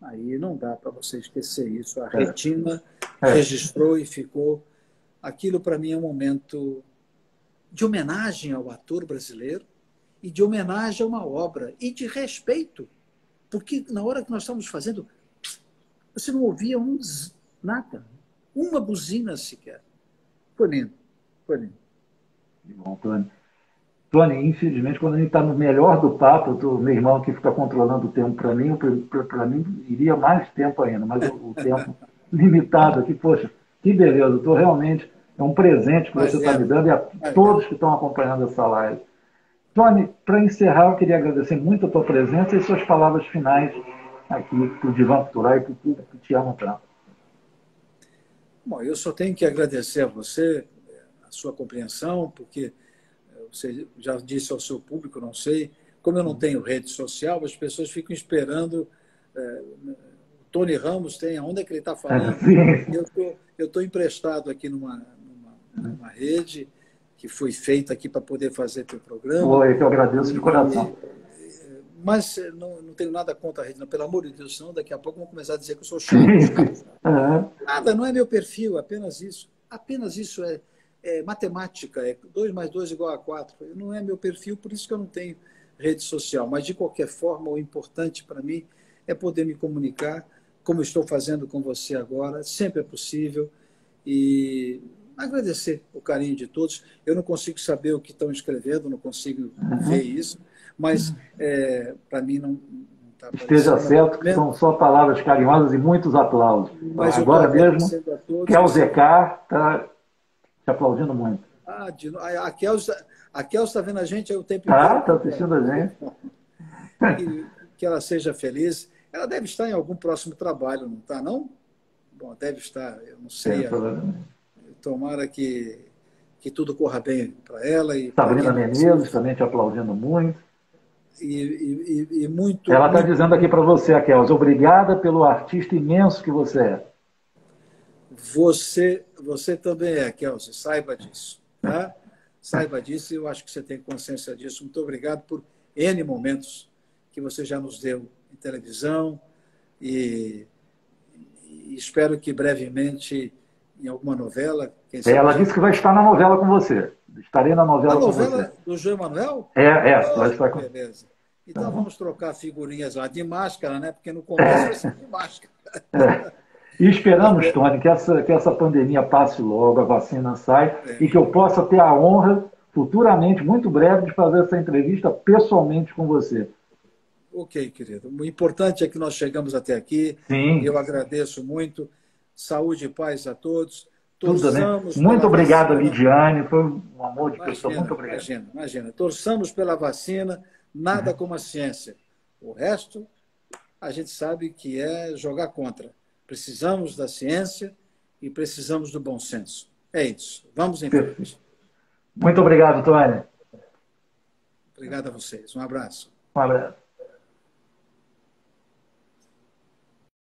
Aí não dá para você esquecer isso. A retina registrou e ficou. Aquilo, para mim, é um momento de homenagem ao ator brasileiro e de homenagem a uma obra e de respeito. Porque na hora que nós estávamos fazendo, você não ouvia nada, uma buzina sequer. Foi lindo, foi lindo. Que bom, Tony. Tony, infelizmente, quando a gente está no melhor do papo, meu irmão que fica controlando o tempo para mim iria mais tempo ainda, mas o tempo limitado aqui, poxa, que beleza, realmente, é um presente que você está me dando e a todos que estão acompanhando essa live. Tony, para encerrar, eu queria agradecer muito a tua presença e suas palavras finais aqui para o Divan Cultural e para o público que te ama tanto. Bom, eu só tenho que agradecer a você, a sua compreensão, porque você já disse ao seu público, não sei, como eu não tenho rede social, as pessoas ficam esperando. O Tony Ramos tem, onde é que ele está falando? Eu estou emprestado aqui numa rede que foi feita aqui para poder fazer teu programa. Oi, que eu agradeço de coração. Mas não tenho nada contra a rede, não, pelo amor de Deus, senão daqui a pouco vão começar a dizer que eu sou chato. Nada, não é meu perfil, apenas isso. Apenas isso é matemática, 2 mais 2 igual a 4. Não é meu perfil, por isso que eu não tenho rede social. Mas, de qualquer forma, o importante para mim é poder me comunicar, como estou fazendo com você agora, sempre é possível, e agradecer o carinho de todos. Eu não consigo saber o que estão escrevendo, não consigo ver isso, mas para mim não está aparecendo. Esteja certo que são só palavras carinhosas e muitos aplausos. Mas agora mesmo, Kels Ekar está te aplaudindo muito. A Kels está vendo a gente aí o tempo inteiro. Está assistindo a gente. Que ela seja feliz. Ela deve estar em algum próximo trabalho, não está, não? Bom, deve estar, eu não sei. Tomara que tudo corra bem para ela. Sabrina Menezes também te aplaudindo muito. Muito. Ela está dizendo aqui para você, Kels, obrigada pelo artista imenso que você é. Você também é, Kels, saiba disso. Tá? Saiba disso, eu acho que você tem consciência disso. Muito obrigado por N momentos que você já nos deu em televisão e espero que brevemente em alguma novela. Ela disse que vai estar na novela com você. Estarei na novela com você. A novela do João Emanuel? Vai estar com... Beleza. Então vamos trocar figurinhas lá de máscara, né? Porque no começo vai ser de máscara. E esperamos, Tony, que essa pandemia passe logo, a vacina saia, e que eu possa ter a honra, futuramente, muito breve, de fazer essa entrevista pessoalmente com você. Ok, querido. O importante é que nós chegamos até aqui. Sim. Eu agradeço muito. Saúde e paz a todos. Muito obrigado, Lidiane. Foi um amor de pessoa. Muito obrigado. Imagina. Torçamos pela vacina. Nada como a ciência. O resto, a gente sabe que é jogar contra. Precisamos da ciência e precisamos do bom senso. É isso. Vamos em frente. Muito obrigado, Tony. Obrigado a vocês. Um abraço. Um abraço.